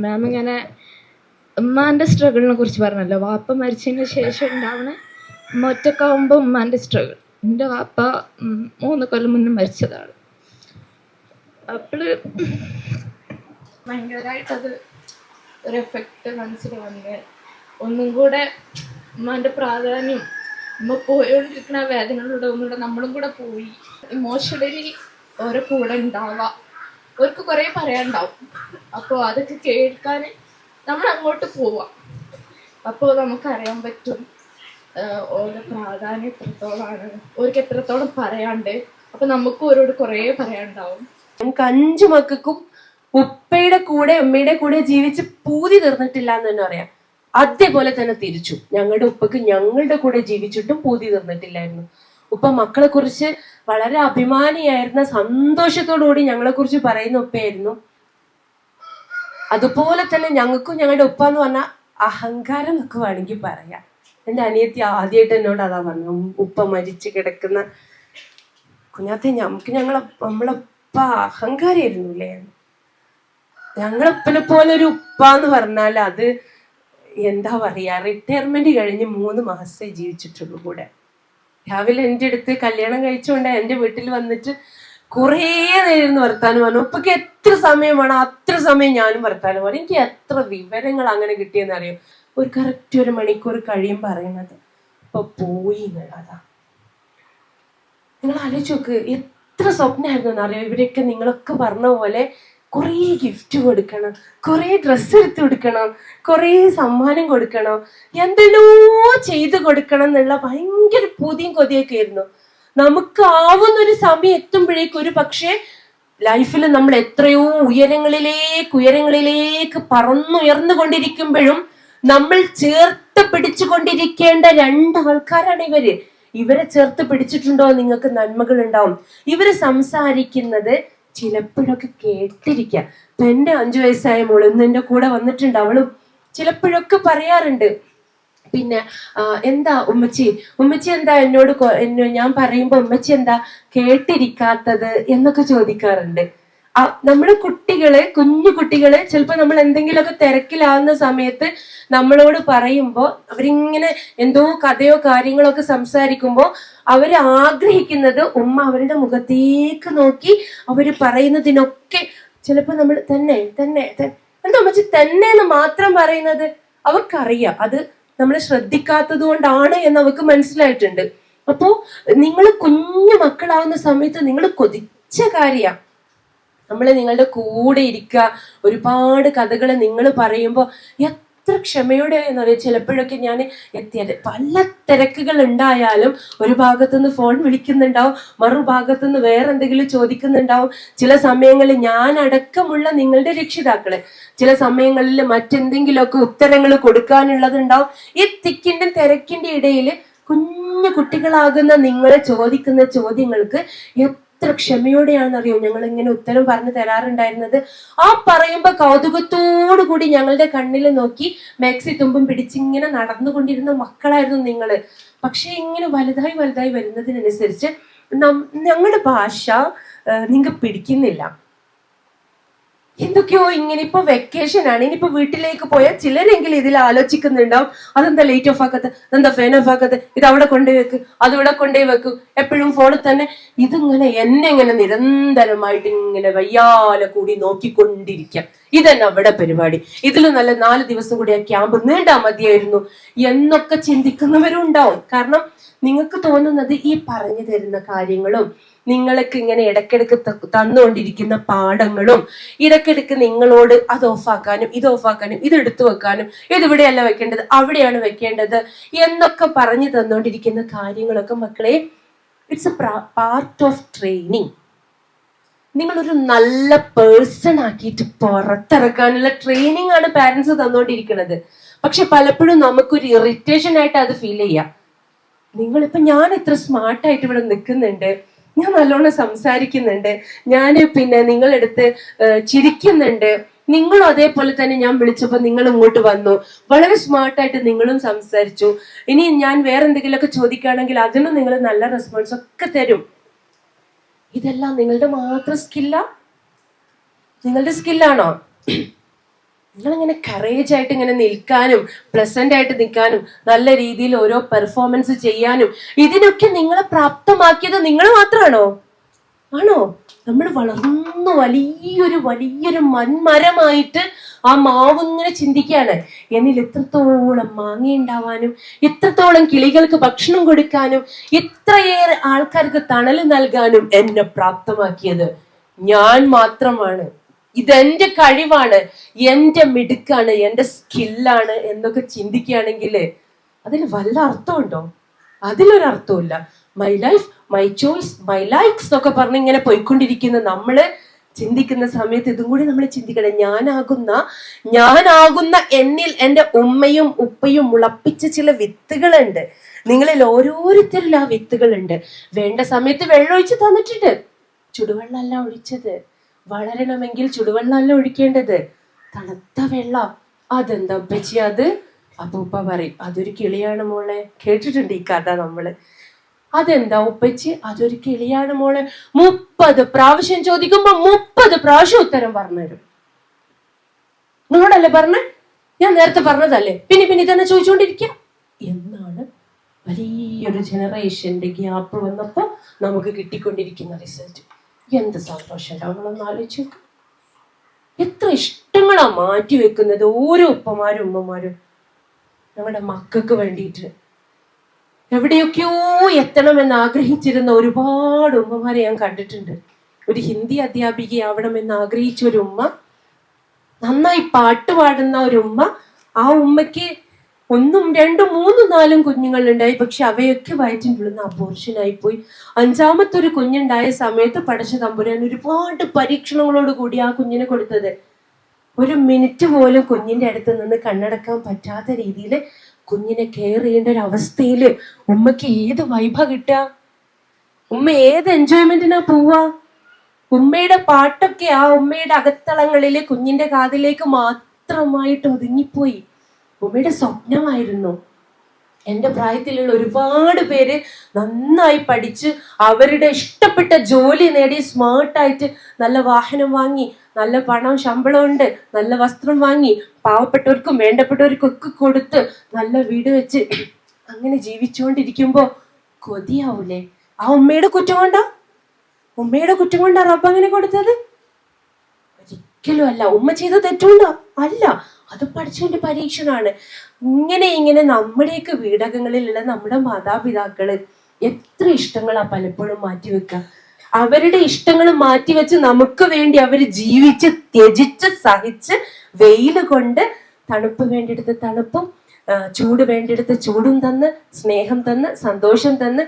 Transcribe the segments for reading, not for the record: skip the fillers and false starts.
മാം ഇങ്ങനെ ഉമ്മാൻ്റെ സ്ട്രഗിളിനെ കുറിച്ച് പറഞ്ഞല്ലോ. വാപ്പ മരിച്ചതിന് ശേഷം ഉണ്ടാവണ ഉമ്മ ഒറ്റക്കാവുമ്പോൾ ഉമ്മാൻ്റെ സ്ട്രഗിൾ. എൻ്റെ വാപ്പ 3 കൊല്ലം മുന്നേ മരിച്ചതാണ്. അപ്പോൾ ഭയങ്കരമായിട്ടത് ഒരു എഫക്റ്റ് മനസ്സിൽ വന്ന് ഒന്നും കൂടെ ഉമ്മാൻ്റെ പ്രാധാന്യം, ഉമ്മ പോയോണ്ടിരിക്കുന്ന വേദനകളുടെ ഒന്നുകൂടെ നമ്മളും കൂടെ പോയി ഇമോഷണലി ഓരോ കൂടെ ഉണ്ടാവുക. അവർക്ക് കുറേ പറയാനുണ്ടാവും. അപ്പോൾ അതൊക്കെ കേൾക്കാൻ നമ്മൾ അങ്ങോട്ട് പോവാം. അപ്പോൾ നമുക്കറിയാൻ പറ്റും ഓരോ പ്രാധാന്യം എത്രത്തോളമാണ്, അവർക്ക് എത്രത്തോളം പറയാണ്ട്. അപ്പോൾ നമുക്ക് ഓരോട് കുറേ പറയാനുണ്ടാവും. നമുക്ക് 5 മക്കൾക്കും ഉപ്പയുടെ കൂടെ ഉമ്മയുടെ കൂടെ ജീവിച്ച് പൂതി തീർന്നിട്ടില്ല എന്ന് തന്നെ പറയാം. അതേപോലെ തന്നെ തിരിച്ചു ഞങ്ങളുടെ ഉപ്പക്ക് ഞങ്ങളുടെ കൂടെ ജീവിച്ചിട്ടും പൂതി തീർന്നിട്ടില്ലായിരുന്നു. ഉപ്പ മക്കളെ കുറിച്ച് വളരെ അഭിമാനിയായിരുന്ന, സന്തോഷത്തോടുകൂടി ഞങ്ങളെ കുറിച്ച് പറയുന്ന ഉപ്പയായിരുന്നു. അതുപോലെ തന്നെ ഞങ്ങൾക്കും ഞങ്ങളുടെ ഉപ്പ എന്ന് പറഞ്ഞാൽ അഹങ്കാരം എന്നൊക്കെ വേണമെങ്കിൽ പറയാം. എൻ്റെ അനിയത്തി ആദ്യമായിട്ട് എന്നോട് അതാ പറഞ്ഞു, ഉപ്പ മരിച്ചു കിടക്കുന്ന കുഞ്ഞാത്തെ നമ്മളപ്പ അഹങ്കാരായിരുന്നു അല്ലേ. ഞങ്ങളപ്പനെ പോലെ ഒരു ഉപ്പ എന്ന് പറഞ്ഞാൽ അത് എന്താ പറയാ, റിട്ടയർമെന്റ് കഴിഞ്ഞ് 3 മാസമേ ജീവിച്ചിട്ടുള്ളൂ കൂടെ. രാവിലെ എൻ്റെ അടുത്ത് കല്യാണം കഴിച്ചുകൊണ്ട് എൻ്റെ വീട്ടിൽ വന്നിട്ട് കുറേ നേരം വർത്താനം പറഞ്ഞു. ഉപ്പക്ക് എത്ര സമയം വേണം അത്ര സമയം ഞാനും വർത്താനം പറഞ്ഞു. എനിക്ക് എത്ര വിവരങ്ങൾ അങ്ങനെ കിട്ടിയെന്ന് അറിയാം. ഒരു കറക്റ്റ് 1 മണിക്കൂർ കഴിയും പറയുന്നത് ഇപ്പൊ പോയി എന്നുള്ളതാ. നിങ്ങൾ ആലോചിച്ച് നോക്ക്, എത്ര സ്വപ്നമായിരുന്നു എന്നറിയാം. ഇവരൊക്കെ നിങ്ങളൊക്കെ പറഞ്ഞ പോലെ കുറേ ഗിഫ്റ്റ് കൊടുക്കണം, കുറേ ഡ്രസ്സ് എടുത്ത് കൊടുക്കണം, കുറേ സമ്മാനം കൊടുക്കണം, എന്തെല്ലോ ചെയ്ത് കൊടുക്കണം എന്നുള്ള ഭയങ്കര പൂതിയും കൊതിയൊക്കെ ആയിരുന്നു. നമുക്ക് ആവുന്നൊരു സമയം എത്തുമ്പോഴേക്കും ഒരു പക്ഷേ ലൈഫിൽ നമ്മൾ എത്രയോ ഉയരങ്ങളിലേക്ക് പറന്നുയർന്നുകൊണ്ടിരിക്കുമ്പോഴും നമ്മൾ ചേർത്ത് പിടിച്ചുകൊണ്ടിരിക്കേണ്ട 2 ആൾക്കാരാണ് ഇവര്. ഇവരെ ചേർത്ത് പിടിച്ചിട്ടുണ്ടോ നിങ്ങൾക്ക് നന്മകൾ ഉണ്ടാവും. ഇവര് സംസാരിക്കുന്നത് ചിലപ്പോഴൊക്കെ കേട്ടിരിക്കാം. ഇപ്പൊ എൻ്റെ 5 വയസ്സായ മോള് ഇന്ന് എൻ്റെ കൂടെ വന്നിട്ടുണ്ട്. അവളും ചിലപ്പോഴൊക്കെ പറയാറുണ്ട്, പിന്നെ എന്താ ഉമ്മച്ചി എന്താ എന്നോട് ഞാൻ പറയുമ്പോ ഉമ്മച്ചി എന്താ കേട്ടിരിക്കാത്തത് എന്നൊക്കെ ചോദിക്കാറുണ്ട്. നമ്മുടെ കുഞ്ഞു കുട്ടികള് ചിലപ്പോ നമ്മൾ എന്തെങ്കിലുമൊക്കെ തിരക്കിലാവുന്ന സമയത്ത് നമ്മളോട് പറയുമ്പോ അവരിങ്ങനെ എന്തോ കഥയോ കാര്യങ്ങളോ ഒക്കെ സംസാരിക്കുമ്പോ അവര് ആഗ്രഹിക്കുന്നത് ഉമ്മ അവരുടെ മുഖത്തേക്ക് നോക്കി അവര് പറയുന്നതിനൊക്കെ ചിലപ്പോ നമ്മൾ തന്നെ എന്താ ഉമ്മച്ചി തന്നെ എന്ന് മാത്രം പറയുന്നത് അവർക്കറിയാം. അത് നമ്മൾ ശ്രദ്ധിക്കാത്തത് കൊണ്ടാണ് എന്ന് അവർക്ക് മനസ്സിലായിട്ടുണ്ട്. അപ്പോ നിങ്ങൾ കുഞ്ഞു മക്കളാവുന്ന സമയത്ത് നിങ്ങൾ കൊതിച്ച കാര്യ നിങ്ങളുടെ കൂടെ ഇരിക്കുക, ഒരുപാട് കഥകൾ നിങ്ങൾ പറയുമ്പോൾ എത്ര ക്ഷമയോടെ എന്ന് പറയാം. ചിലപ്പോഴൊക്കെ ഞാൻ പല തിരക്കുകൾ ഉണ്ടായാലും ഒരു ഭാഗത്തുനിന്ന് ഫോൺ വിളിക്കുന്നുണ്ടാവും, മറുഭാഗത്തുനിന്ന് വേറെ എന്തെങ്കിലും ചോദിക്കുന്നുണ്ടാവും. ചില സമയങ്ങളിൽ ഞാൻ അടക്കമുള്ള നിങ്ങളുടെ രക്ഷിതാക്കള് ചില സമയങ്ങളിൽ മറ്റെന്തെങ്കിലുമൊക്കെ ഉത്തരങ്ങൾ കൊടുക്കാനുള്ളതുണ്ടാവും. ഈ തിരക്കിന്റെ ഇടയിൽ കുഞ്ഞു കുട്ടികളാകുന്ന നിങ്ങളെ ചോദിക്കുന്ന ചോദ്യങ്ങൾക്ക് എത്ര ക്ഷമയോടെയാണെന്നറിയോ ഞങ്ങൾ ഇങ്ങനെ ഉത്തരം പറഞ്ഞു തരാറുണ്ടായിരുന്നത്. ആ പറയുമ്പോ കൗതുകത്തോടു കൂടി ഞങ്ങളുടെ കണ്ണിൽ നോക്കി മാക്സി തുമ്പും പിടിച്ചിങ്ങനെ നടന്നുകൊണ്ടിരുന്ന മക്കളായിരുന്നു നിങ്ങള്. പക്ഷെ ഇങ്ങനെ വലുതായി വരുന്നതിനനുസരിച്ച് ഞങ്ങളുടെ ഭാഷ നിങ്ങൾക്ക് പിടിക്കുന്നില്ല. എന്തൊക്കെയോ ഇങ്ങനെ ഇപ്പൊ വെക്കേഷൻ ആണ്, ഇനിയിപ്പോ വീട്ടിലേക്ക് പോയാൽ ചിലരെങ്കിലും ഇതിൽ ആലോചിക്കുന്നുണ്ടാവും, അതെന്താ ലൈറ്റ് ഓഫ് ആക്കത്ത്, അതെന്താ ഫാൻ ഓഫ് ആക്കത്ത്, ഇത് അവിടെ കൊണ്ടുപോയി വെക്ക്, അത് ഇവിടെ കൊണ്ടുപോയി വെക്കും, എപ്പോഴും ഫോണിൽ തന്നെ. ഇതിങ്ങനെ ഇങ്ങനെ നിരന്തരമായിട്ട് ഇങ്ങനെ വയ്യാലെ കൂടി നോക്കിക്കൊണ്ടിരിക്കാം. ഇതന്നെ അവിടെ പരിപാടി. ഇതിലും നല്ല 4 ദിവസം കൂടി ആ ക്യാമ്പ് നീണ്ടാ മതിയായിരുന്നു എന്നൊക്കെ ചിന്തിക്കുന്നവരും ഉണ്ടാവും. കാരണം നിങ്ങൾക്ക് തോന്നുന്നത് ഈ പറഞ്ഞു തരുന്ന കാര്യങ്ങളും നിങ്ങൾക്ക് ഇങ്ങനെ ഇടയ്ക്കിടയ്ക്ക് തന്നുകൊണ്ടിരിക്കുന്ന പാഠങ്ങളും ഇടയ്ക്കിടയ്ക്ക് നിങ്ങളോട് അത് ഓഫാക്കാനും ഇത് ഓഫാക്കാനും ഇത് എടുത്തു വെക്കാനും ഇതിവിടെയല്ല വെക്കേണ്ടത് അവിടെയാണ് വെക്കേണ്ടത് എന്നൊക്കെ പറഞ്ഞു തന്നുകൊണ്ടിരിക്കുന്ന കാര്യങ്ങളൊക്കെ മക്കളെ it's A part of training. നിങ്ങളൊരു നല്ല പേഴ്സൺ ആക്കിയിട്ട് പുറത്തിറക്കാനുള്ള ട്രെയിനിങ് ആണ് പാരന്റ്സ് തന്നുകൊണ്ടിരിക്കുന്നത്. പക്ഷെ പലപ്പോഴും നമുക്കൊരു ഇറിറ്റേഷൻ ആയിട്ട് അത് ഫീൽ ചെയ്യാം. നിങ്ങളിപ്പോ ഞാൻ എത്ര സ്മാർട്ടായിട്ട് ഇവിടെ നിൽക്കുന്നുണ്ട്, ഞാൻ നല്ലോണം സംസാരിക്കുന്നുണ്ട്, ഞാൻ പിന്നെ നിങ്ങളെടുത്ത് ചിരിക്കുന്നുണ്ട്, നിങ്ങളും അതേപോലെ തന്നെ ഞാൻ വിളിച്ചപ്പോൾ നിങ്ങൾ ഇങ്ങോട്ട് വന്നു, വളരെ സ്മാർട്ടായിട്ട് നിങ്ങളും സംസാരിച്ചു. ഇനി ഞാൻ വേറെ എന്തെങ്കിലുമൊക്കെ ചോദിക്കുകയാണെങ്കിൽ അതിനും നിങ്ങൾ നല്ല റെസ്പോൺസ് ഒക്കെ തരും. ഇതെല്ലാം നിങ്ങളുടെ മാത്രം സ്കില്ലാ? നിങ്ങളുടെ സ്കില്ലാണോ? നിങ്ങളിങ്ങനെ കറേജ് ആയിട്ട് ഇങ്ങനെ നിൽക്കാനും പ്ലസന്റ് ആയിട്ട് നിൽക്കാനും നല്ല രീതിയിൽ ഓരോ പെർഫോമൻസ് ചെയ്യാനും ഇതിനൊക്കെ നിങ്ങളെ പ്രാപ്തമാക്കിയത് നിങ്ങൾ മാത്രമാണോ? ആണോ? നമ്മൾ വളർന്നു വലിയൊരു മൺമരമായിട്ട് ആ മാവ് ഇങ്ങനെ ചിന്തിക്കുകയാണ്, എന്നിൽ എത്രത്തോളം മാങ്ങ ഉണ്ടാവാനും, എത്രത്തോളം കിളികൾക്ക് ഭക്ഷണം കൊടുക്കാനും, ഇത്രയേറെ ആൾക്കാർക്ക് തണൽ നൽകാനും എന്നെ പ്രാപ്തമാക്കിയത് ഞാൻ മാത്രമാണ്. ഇതെന്റെ കഴിവാണ്, എന്റെ മിടുക്കാണ്, എന്റെ സ്കില്ലാണ് എന്നൊക്കെ ചിന്തിക്കുകയാണെങ്കിൽ അതിൽ വല്ല അർത്ഥമുണ്ടോ? അതിലൊരർത്ഥമില്ല. My life, my choice, my likes എന്നൊക്കെ പറഞ്ഞ് ഇങ്ങനെ പോയിക്കൊണ്ടിരിക്കുന്ന നമ്മള് ചിന്തിക്കുന്ന സമയത്ത് ഇതും കൂടി നമ്മൾ ചിന്തിക്കണം. ഞാനാകുന്ന എന്നിൽ എൻ്റെ ഉമ്മയും ഉപ്പയും മുളപ്പിച്ച ചില വിത്തുകളുണ്ട്. നിങ്ങളിൽ ഓരോരുത്തരിൽ ആ വിത്തുകളുണ്ട്. വേണ്ട സമയത്ത് വെള്ളം ഒഴിച്ച് തന്നിട്ടുണ്ട്. ചുടുവെള്ളമല്ല ഒഴിച്ചത്. വളരണമെങ്കിൽ ചുടുവെള്ളമല്ല ഒഴിക്കേണ്ടത്, തണുത്ത വെള്ളം. അതെന്താ പറ്റി അത്? ഉപ്പ പറയും, അതൊരു കിളിയാണ് മോളെ. കേട്ടിട്ടുണ്ട് ഈ കഥ നമ്മള്. അതെന്താ ഉപ്പച്ചി? അതൊരു കിളിയാണ് മോളെ. 30 പ്രാവശ്യം ചോദിക്കുമ്പോ 30 പ്രാവശ്യം ഉത്തരം പറഞ്ഞുതരും. നിങ്ങളോടല്ലേ പറഞ്ഞേ? ഞാൻ നേരത്തെ പറഞ്ഞതല്ലേ? പിന്നെ തന്നെ ചോദിച്ചുകൊണ്ടിരിക്കുക എന്നാണ് വലിയൊരു ജനറേഷന്റെ ഗ്യാപ്പ് വന്നപ്പോ നമുക്ക് കിട്ടിക്കൊണ്ടിരിക്കുന്ന റിസൾട്ട്. എന്ത് സന്തോഷം ഉണ്ടാവുമെന്ന് ആലോചിച്ചു. എത്ര ഇഷ്ടങ്ങളാ മാറ്റി വെക്കുന്നത് ഓരോ ഉപ്പമാരും ഉമ്മമാരും നമ്മുടെ മക്കൾക്ക് വേണ്ടിയിട്ട്. എവിടെയൊക്കെയോ എത്തണമെന്ന് ആഗ്രഹിച്ചിരുന്ന ഒരുപാട് ഉമ്മമാരെ ഞാൻ കണ്ടിട്ടുണ്ട്. ഒരു ഹിന്ദി അധ്യാപികയാവണമെന്ന് ആഗ്രഹിച്ച ഒരു ഉമ്മ, നന്നായി പാട്ട് പാടുന്ന ഒരു ഉമ്മ. ആ ഉമ്മയ്ക്ക് 1, 2, 3, 4 കുഞ്ഞുങ്ങളുണ്ടായി. പക്ഷെ അവയൊക്കെ വയറ്റിൻ്റെ ഉള്ളിൽ നിന്ന് അബോർഷനായി പോയി. 5ാമത്തെ ഒരു കുഞ്ഞുണ്ടായ സമയത്ത് പടച്ച തമ്പുരാൻ ഒരുപാട് പരീക്ഷണങ്ങളോട് കൂടി ആ കുഞ്ഞിനെ കൊടുത്തത്. 1 മിനിറ്റ് പോലും കുഞ്ഞിന്റെ അടുത്ത് നിന്ന് കണ്ണടക്കാൻ പറ്റാത്ത രീതിയിൽ കുഞ്ഞിനെ കെയർ ചെയ്യേണ്ട ഒരു അവസ്ഥയിൽ ഉമ്മയ്ക്ക് ഏത് വൈഭ കിട്ടുക? ഉമ്മ ഏത് എൻജോയ്മെന്റിനാ പോവാ? ഉമ്മയുടെ പാട്ടൊക്കെ ആ ഉമ്മയുടെ അകത്തളങ്ങളില് കുഞ്ഞിന്റെ കാതിലേക്ക് മാത്രമായിട്ട് ഒതുങ്ങിപ്പോയി. ഉമ്മയുടെ സ്വപ്നമായിരുന്നു. എൻ്റെ പ്രായത്തിലുള്ള ഒരുപാട് പേര് നന്നായി പഠിച്ച് അവരുടെ ഇഷ്ടപ്പെട്ട ജോലി നേടി സ്മാർട്ടായിട്ട് നല്ല വാഹനം വാങ്ങി, നല്ല പണം ശമ്പളം ഉണ്ട്, നല്ല വസ്ത്രം വാങ്ങി, പാവപ്പെട്ടവർക്കും വേണ്ടപ്പെട്ടവർക്കും ഒക്കെ കൊടുത്ത് നല്ല വീട് വെച്ച് അങ്ങനെ ജീവിച്ചുകൊണ്ടിരിക്കുമ്പോ കൊതിയാവൂലേ? ആ ഉമ്മയുടെ കുറ്റം കൊണ്ടാ? ഉമ്മയുടെ കുറ്റം കൊണ്ടാ റബ്ബ് അങ്ങനെ കൊടുത്തത്? ഒരിക്കലും അല്ല. ഉമ്മ ചെയ്ത തെറ്റുണ്ടോ? അല്ല, അത് പഠിച്ചവന്റെ പരീക്ഷണമാണ്. ഇങ്ങനെ നമ്മുടെയൊക്കെ വീടകങ്ങളിലുള്ള നമ്മുടെ മാതാപിതാക്കള് എത്ര ഇഷ്ടങ്ങളാ പലപ്പോഴും മാറ്റിവെക്കുക. അവരുടെ ഇഷ്ടങ്ങൾ മാറ്റിവെച്ച് നമുക്ക് വേണ്ടി അവർ ജീവിച്ച് ത്യജിച്ച് സഹിച്ച് വെയില് കൊണ്ട് തണുപ്പ് വേണ്ടിയെടുത്ത് തണുപ്പും ചൂട് വേണ്ടിയെടുത്ത് ചൂടും തന്ന് സ്നേഹം തന്ന് സന്തോഷം തന്ന്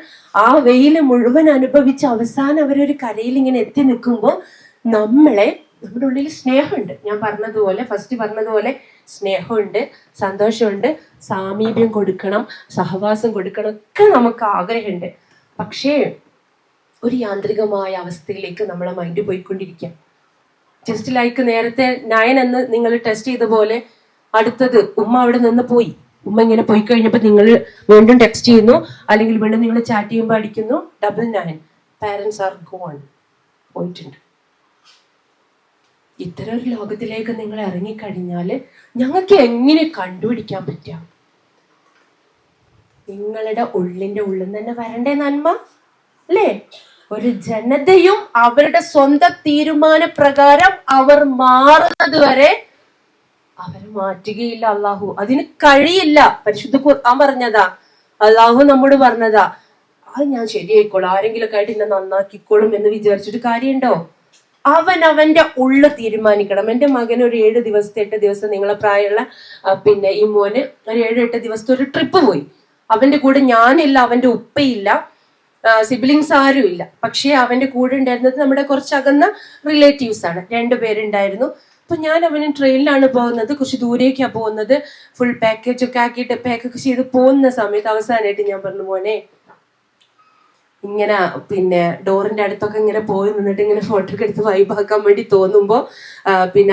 ആ വെയില് മുഴുവൻ അനുഭവിച്ച് അവസാനം അവരൊരു കരയിൽ ഇങ്ങനെ എത്തി നിൽക്കുമ്പോൾ നമ്മുടെ ഉള്ളിൽ സ്നേഹമുണ്ട്. ഞാൻ പറഞ്ഞതുപോലെ ഫസ്റ്റ് പറഞ്ഞതുപോലെ സ്നേഹമുണ്ട്, സന്തോഷമുണ്ട്, സാമീപ്യം കൊടുക്കണം, സഹവാസം കൊടുക്കണം ഒക്കെ നമുക്ക് ആഗ്രഹമുണ്ട്. പക്ഷേ ഒരു യാന്ത്രികമായ അവസ്ഥയിലേക്ക് നമ്മളെ മൈൻഡ് പോയിക്കൊണ്ടിരിക്കാം. ജസ്റ്റ് ലൈക്ക് നേരത്തെ 9 എന്ന് നിങ്ങൾ ടെസ്റ്റ് ചെയ്ത പോലെ അടുത്തത് ഉമ്മ അവിടെ നിന്ന് പോയി. ഉമ്മ ഇങ്ങനെ പോയി കഴിഞ്ഞപ്പോൾ നിങ്ങൾ വീണ്ടും ടെക്സ്റ്റ് ചെയ്യുന്നു, അല്ലെങ്കിൽ വീണ്ടും നിങ്ങൾ ചാറ്റ് ചെയ്യുമ്പോൾ അടിക്കുന്നു 99. പാരന്റ്സ് ആർ ഗോൺ, പോയിട്ടുണ്ട്. ഇത്തരം ഒരു ലോകത്തിലേക്ക് നിങ്ങൾ ഇറങ്ങിക്കഴിഞ്ഞാൽ ഞങ്ങൾക്ക് എങ്ങനെ കണ്ടുപിടിക്കാൻ പറ്റുക? നിങ്ങളുടെ ഉള്ളിന്റെ ഉള്ളിൽ തന്നെ വരണ്ടേ നന്മ അല്ലേ? ഒരു ജനതയും അവരുടെ സ്വന്തം തീരുമാന പ്രകാരം അവർ മാറുന്നത് വരെ അവർ മാറ്റുകയില്ല. അള്ളാഹു അതിന് കഴിയില്ല. പരിശുദ്ധ ഖുർആൻ പറഞ്ഞതാ, അള്ളാഹു നമ്മോട് പറഞ്ഞതാ. അത് ഞാൻ ശരിയായിക്കോളും, ആരെങ്കിലൊക്കെ ആയിട്ട് എന്നെ നന്നാക്കിക്കോളും എന്ന് വിചാരിച്ചിട്ട് കാര്യമുണ്ടോ? അവന്റെ ഉള്ളു തീരുമാനിക്കണം. എൻ്റെ മകന് ഒരു 7 ദിവസത്തെ 8 ദിവസം നിങ്ങളെ പ്രായമുള്ള ഈ മോന് ഒരു 7-8 ദിവസത്തെ ഒരു ട്രിപ്പ് പോയി. അവന്റെ കൂടെ ഞാനില്ല, അവന്റെ ഉപ്പയില്ല, സിബ്ലിങ്സ് ആരും ഇല്ല. പക്ഷേ അവന്റെ കൂടെ ഉണ്ടായിരുന്നത് നമ്മുടെ കുറച്ചകന്ന റിലേറ്റീവ്സ് ആണ്. 2 പേരുണ്ടായിരുന്നു. അപ്പൊ ഞാൻ അവന് ട്രെയിനിലാണ് പോകുന്നത്, കുറച്ച് ദൂരേക്കാണ് പോകുന്നത്. ഫുൾ പാക്കേജ് ഒക്കെ ആക്കിയിട്ട് പാക്കൊക്കെ ചെയ്ത് പോകുന്ന സമയത്ത് അവസാനമായിട്ട് ഞാൻ പറഞ്ഞു, മോനെ ഇങ്ങനെ ഡോറിന്റെ അടുത്തൊക്കെ ഇങ്ങനെ പോയി നിന്നിട്ട് ഇങ്ങനെ ഫോട്ടോ ഒക്കെ എടുത്ത് വൈബാക്കാൻ വേണ്ടി തോന്നുമ്പോ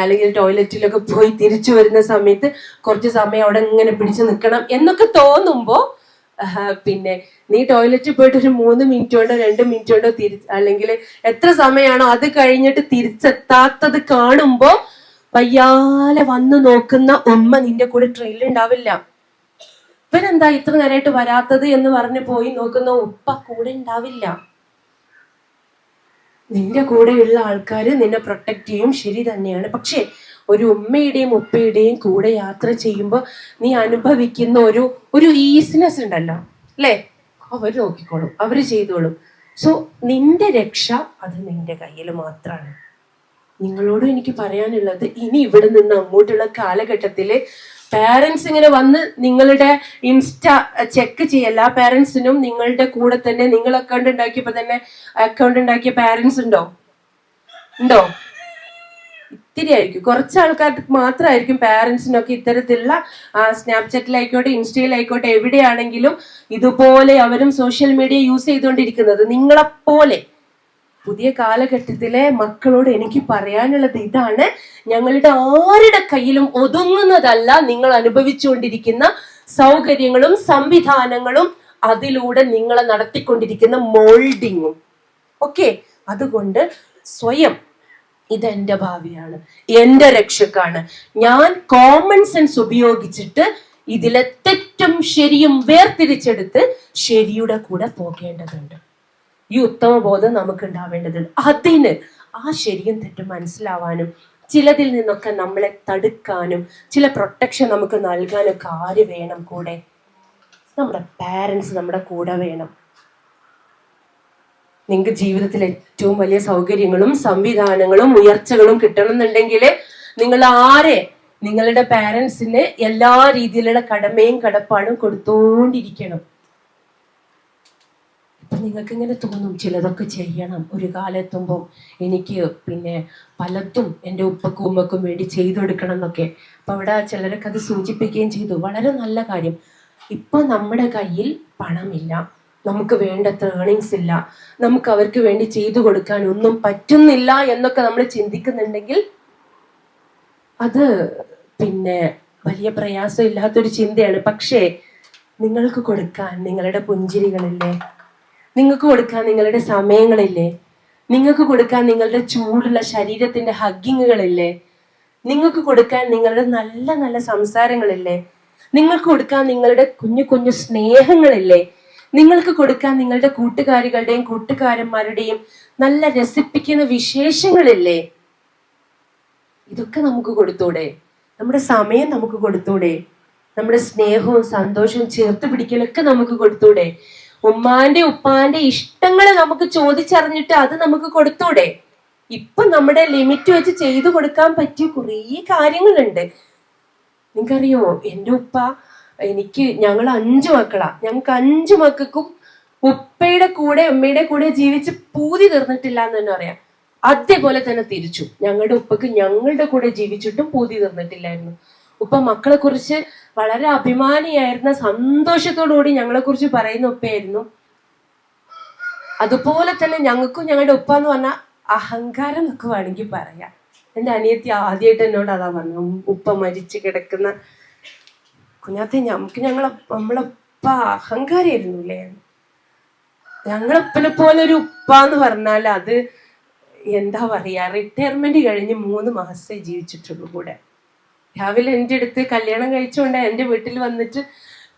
അല്ലെങ്കിൽ ടോയ്ലറ്റിലൊക്കെ പോയി തിരിച്ചു വരുന്ന സമയത്ത് കുറച്ച് സമയം അവിടെ ഇങ്ങനെ പിടിച്ചു നിൽക്കണം എന്നൊക്കെ തോന്നുമ്പോ നീ ടോയ്ലറ്റിൽ പോയിട്ട് ഒരു 3 മിനിറ്റ് കൊണ്ടോ 2 മിനിറ്റ് കൊണ്ടോ അല്ലെങ്കിൽ എത്ര സമയമാണോ അത് കഴിഞ്ഞിട്ട് തിരിച്ചെത്താത്തത് കാണുമ്പോ വയ്യാലെ വന്നു നോക്കുന്ന ഉമ്മ നിന്റെ കൂടെ ട്രെയിനിൽ ഉണ്ടാവില്ല. ഇവരെന്താ ഇത്ര നേരമായിട്ട് വരാത്തത് എന്ന് പറഞ്ഞ് പോയി നോക്കുന്ന ഉപ്പ കൂടെ ഉണ്ടാവില്ല. നിന്റെ കൂടെയുള്ള ആൾക്കാര് നിന്നെ പ്രൊട്ടക്ട് ചെയ്യും, ശരി തന്നെയാണ്. പക്ഷെ ഒരു ഉമ്മയുടെയും ഉപ്പയുടെയും കൂടെ യാത്ര ചെയ്യുമ്പോൾ നീ അനുഭവിക്കുന്ന ഒരു ഈസിനെസ് ഉണ്ടല്ലോ, അല്ലെ? അവർ നോക്കിക്കോളും, അവര് ചെയ്തോളും. സോ നിന്റെ രക്ഷ അത് നിന്റെ കയ്യിൽ മാത്രമാണ്. നിങ്ങളോടും എനിക്ക് പറയാനുള്ളത്, ഇനി ഇവിടെ നിന്ന് അങ്ങോട്ടുള്ള കാലഘട്ടത്തില് പാരന്റ്സ് ഇങ്ങനെ വന്ന് നിങ്ങളുടെ ഇൻസ്റ്റ ചെക്ക് ചെയ്യല്ല. പാരന്റ്സിനും നിങ്ങളുടെ കൂടെ തന്നെ നിങ്ങൾ അക്കൗണ്ട് ഉണ്ടാക്കിയപ്പോ തന്നെ അക്കൗണ്ട് ഉണ്ടാക്കിയ പാരന്റ്സ് ഉണ്ടോ? ഇത്തിരി ആയിരിക്കും, കുറച്ച് ആൾക്കാർക്ക് മാത്രമായിരിക്കും പാരന്റ്സിനൊക്കെ ഇത്തരത്തിലുള്ള സ്നാപ്ചാറ്റിലായിക്കോട്ടെ, ഇൻസ്റ്റയിലായിക്കോട്ടെ, എവിടെയാണെങ്കിലും ഇതുപോലെ അവരും സോഷ്യൽ മീഡിയ യൂസ് ചെയ്തുകൊണ്ടിരിക്കുന്നത്. നിങ്ങളെപ്പോലെ പുതിയ കാലഘട്ടത്തിലെ മക്കളോട് എനിക്ക് പറയാനുള്ളത് ഇതാണ്: ഞങ്ങളുടെ ആരുടെ കയ്യിലും ഒതുങ്ങുന്നതല്ല നിങ്ങൾ അനുഭവിച്ചുകൊണ്ടിരിക്കുന്ന സൗകര്യങ്ങളും സംവിധാനങ്ങളും, അതിലൂടെ നിങ്ങളെ നടത്തിക്കൊണ്ടിരിക്കുന്ന മോൾഡിങ്ങും ഒക്കെ. അതുകൊണ്ട് സ്വയം ഇതെന്റെ ഭാവിയാണ്, എന്റെ രക്ഷക്കാണ്, ഞാൻ കോമൺ സെൻസ് ഉപയോഗിച്ചിട്ട് ഇതിലെ തെറ്റും ശരിയും വേർതിരിച്ചെടുത്ത് ശരിയുടെ കൂടെ പോകേണ്ടതുണ്ട്. ഈ ഉത്തമ ബോധം നമുക്ക് ഉണ്ടാവേണ്ടതുണ്ട്. അതിന് ആ ശരിയും തെറ്റും മനസ്സിലാവാനും ചിലതിൽ നിന്നൊക്കെ നമ്മളെ തടുക്കാനും ചില പ്രൊട്ടക്ഷൻ നമുക്ക് നൽകാനൊക്കെ ആര് വേണം കൂടെ? നമ്മുടെ പാരന്റ്സ് നമ്മുടെ കൂടെ വേണം. നിങ്ങൾക്ക് ജീവിതത്തിൽ ഏറ്റവും വലിയ സൗകര്യങ്ങളും സംവിധാനങ്ങളും ഉയർച്ചകളും കിട്ടണമെന്നുണ്ടെങ്കിൽ നിങ്ങൾ നിങ്ങളുടെ പാരന്റ്സിന് എല്ലാ രീതിയിലുള്ള കടമയും കടപ്പാടും കൊടുത്തോണ്ടിരിക്കണം. ഇപ്പൊ നിങ്ങൾക്ക് ഇങ്ങനെ തോന്നും ചിലതൊക്കെ ചെയ്യണം, ഒരു കാലെത്തുമ്പോൾ എനിക്ക് പിന്നെ പലതും എൻ്റെ ഉപ്പക്കും ഉമ്മക്കും വേണ്ടി ചെയ്തു കൊടുക്കണം എന്നൊക്കെ. അപ്പൊ അവിടെ ചിലരൊക്കെ അത് സൂചിപ്പിക്കുകയും ചെയ്തു. വളരെ നല്ല കാര്യം. ഇപ്പൊ നമ്മുടെ കയ്യിൽ പണമില്ല, നമുക്ക് വേണ്ടത്ര ഏർണിങ്സ് ഇല്ല, നമുക്ക് അവർക്ക് വേണ്ടി ചെയ്തു കൊടുക്കാൻ ഒന്നും പറ്റുന്നില്ല എന്നൊക്കെ നമ്മൾ ചിന്തിക്കുന്നുണ്ടെങ്കിൽ അത് പിന്നെ വലിയ പ്രയാസം ഇല്ലാത്തൊരു ചിന്തയാണ്. പക്ഷേ നിങ്ങൾക്ക് കൊടുക്കാൻ നിങ്ങളുടെ പുഞ്ചിരികളില്ലേ, നിങ്ങൾക്ക് കൊടുക്കാൻ നിങ്ങളുടെ സമയങ്ങളില്ലേ, നിങ്ങൾക്ക് കൊടുക്കാൻ നിങ്ങളുടെ ചൂടുള്ള ശരീരത്തിന്റെ ഹഗ്ഗിങ്ങുകളില്ലേ, നിങ്ങൾക്ക് കൊടുക്കാൻ നിങ്ങളുടെ നല്ല നല്ല സംസാരങ്ങളില്ലേ, നിങ്ങൾക്ക് കൊടുക്കാൻ നിങ്ങളുടെ കുഞ്ഞു കുഞ്ഞു സ്നേഹങ്ങളില്ലേ, നിങ്ങൾക്ക് കൊടുക്കാൻ നിങ്ങളുടെ കൂട്ടുകാരികളുടെയും കൂട്ടുകാരന്മാരുടെയും നല്ല രസിപ്പിക്കുന്ന വിശേഷങ്ങളില്ലേ? ഇതൊക്കെ നമുക്ക് കൊടുത്തൂടെ? നമ്മുടെ സമയം നമുക്ക് കൊടുത്തൂടെ? നമ്മുടെ സ്നേഹവും സന്തോഷവും ചേർത്ത് പിടിക്കലൊക്കെ നമുക്ക് കൊടുത്തൂടെ? ഉമ്മാന്റെ ഉപ്പാന്റെ ഇഷ്ടങ്ങൾ നമുക്ക് ചോദിച്ചറിഞ്ഞിട്ട് അത് നമുക്ക് കൊടുത്തൂടെ? ഇപ്പൊ നമ്മുടെ ലിമിറ്റ് വെച്ച് ചെയ്തു കൊടുക്കാൻ പറ്റിയ കുറേ കാര്യങ്ങളുണ്ട്. നിങ്ങൾക്കറിയോ, എൻ്റെ ഉപ്പ ഞങ്ങൾ 5 മക്കളാ. ഞങ്ങൾക്ക് 5 മക്കൾക്കും ഉപ്പയുടെ കൂടെ ഉമ്മയുടെ കൂടെ ജീവിച്ച് പൂതി തീർന്നിട്ടില്ല എന്ന് തന്നെ പറയാം. അതേപോലെ തന്നെ തിരിച്ചു, ഞങ്ങളുടെ ഉപ്പക്ക് ഞങ്ങളുടെ കൂടെ ജീവിച്ചിട്ടും പൂതി തീർന്നിട്ടില്ലായിരുന്നു. ഉപ്പ മക്കളെ കുറിച്ച് വളരെ അഭിമാനിയായിരുന്ന, സന്തോഷത്തോടുകൂടി ഞങ്ങളെ കുറിച്ച് പറയുന്ന ഉപ്പയായിരുന്നു. അതുപോലെ തന്നെ ഞങ്ങൾക്കും ഞങ്ങളുടെ ഉപ്പ എന്ന് പറഞ്ഞാൽ അഹങ്കാരം എന്നൊക്കെ വേണമെങ്കിൽ പറയാം. എൻ്റെ അനിയത്തി ആദ്യമായിട്ട് എന്നോട് അതാ പറഞ്ഞു, ഉപ്പ മരിച്ചു കിടക്കുന്ന കുഞ്ഞാത്തെ നമ്മളപ്പ അഹങ്കാരായിരുന്നു അല്ലേ. ഞങ്ങളപ്പനെ പോലെ ഒരു ഉപ്പ എന്ന് പറഞ്ഞാൽ അത് എന്താ പറയാ, റിട്ടയർമെന്റ് കഴിഞ്ഞ് 3 മാസമേ ജീവിച്ചിട്ടുള്ളൂ കൂടെ. രാവിലെ എൻ്റെ അടുത്ത് കല്യാണം കഴിച്ചുകൊണ്ട് എൻ്റെ വീട്ടിൽ വന്നിട്ട്